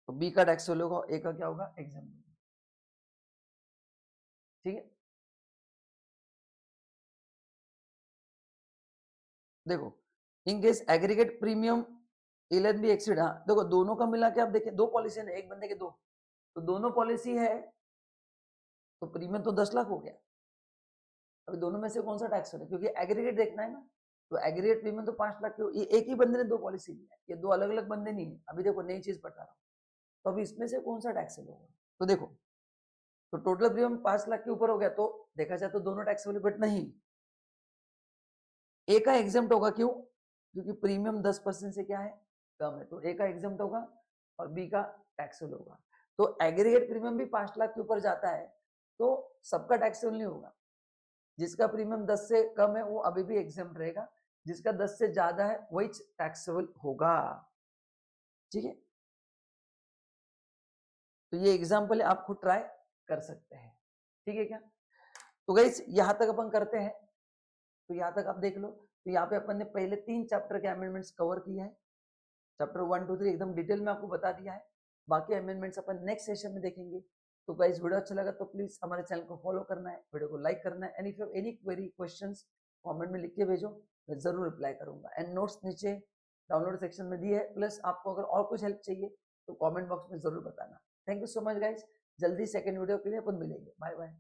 तो बी का टैक्स होगा, ए का क्या होगा, एग्जाम, ठीक है। देखो, in case aggregate premium L be exceed, हाँ देखो दोनों का मिला के आप देखिए, दो पॉलिसी है, एक बंदे के दो, तो दोनों पॉलिसी है, तो प्रीमियम तो 10 लाख हो गया। अभी दोनों में से कौन सा टैक्स हो रहा है, क्योंकि एग्रीगेट देखना है ना, तो एग्रीगेट प्रीमियम तो 5 लाख की, ये एक ही बंदे ने दो पॉलिसी ली है, ये दो अलग अलग बंदे नहीं है। अभी देखो नई चीज बता रहा हूँ, तो अभी इसमें से कौन सा टैक्सेबल होगा, तो देखो, तो टोटल प्रीमियम 5 लाख के ऊपर हो गया, तो देखा जाए तो दोनों टैक्सेबल, बट नहीं, ए का एग्जाम्प्ट होगा, क्यों, क्योंकि प्रीमियम 10% से क्या है, कम है, तो ए का एग्जाम्प्ट होगा और बी का टैक्सेबल होगा। तो एग्रीगेट प्रीमियम भी 5 लाख के ऊपर जाता है, तो सबका टैक्सेबल नहीं होगा, जिसका प्रीमियम 10 से कम है वो अभी भी एग्जाम्प्ट रहेगा, जिसका 10 से ज्यादा है वही टैक्सेबल होगा, ठीक है। तो ये एग्जाम्पल है, आप खुद ट्राई कर सकते हैं, ठीक है क्या। तो गाइस यहां तक अपन करते हैं, तो यहां तक आप देख लो, तो यहाँ पे अपन ने पहले 3 चैप्टर के अमेंडमेंट्स कवर किया है, चैप्टर 1 2 3 एकदम डिटेल में आपको बता दिया है, बाकी अमेंडमेंट्स अपन नेक्स्ट सेशन में देखेंगे। तो गाइस वीडियो अच्छा लगा तो प्लीज हमारे चैनल को फॉलो करना है, वीडियो को लाइक करना है, and if you have any query questions comment में लिख के भेजो, मैं जरूर रिप्लाई करूंगा। एंड नोट्स नीचे डाउनलोड सेक्शन में दिए है, प्लस आपको अगर और कुछ हेल्प चाहिए तो कमेंट बॉक्स में जरूर बताना। Thank you so much guys, जल्दी सेकंड वीडियो के लिए अपन मिलेंगे, बाय बाय।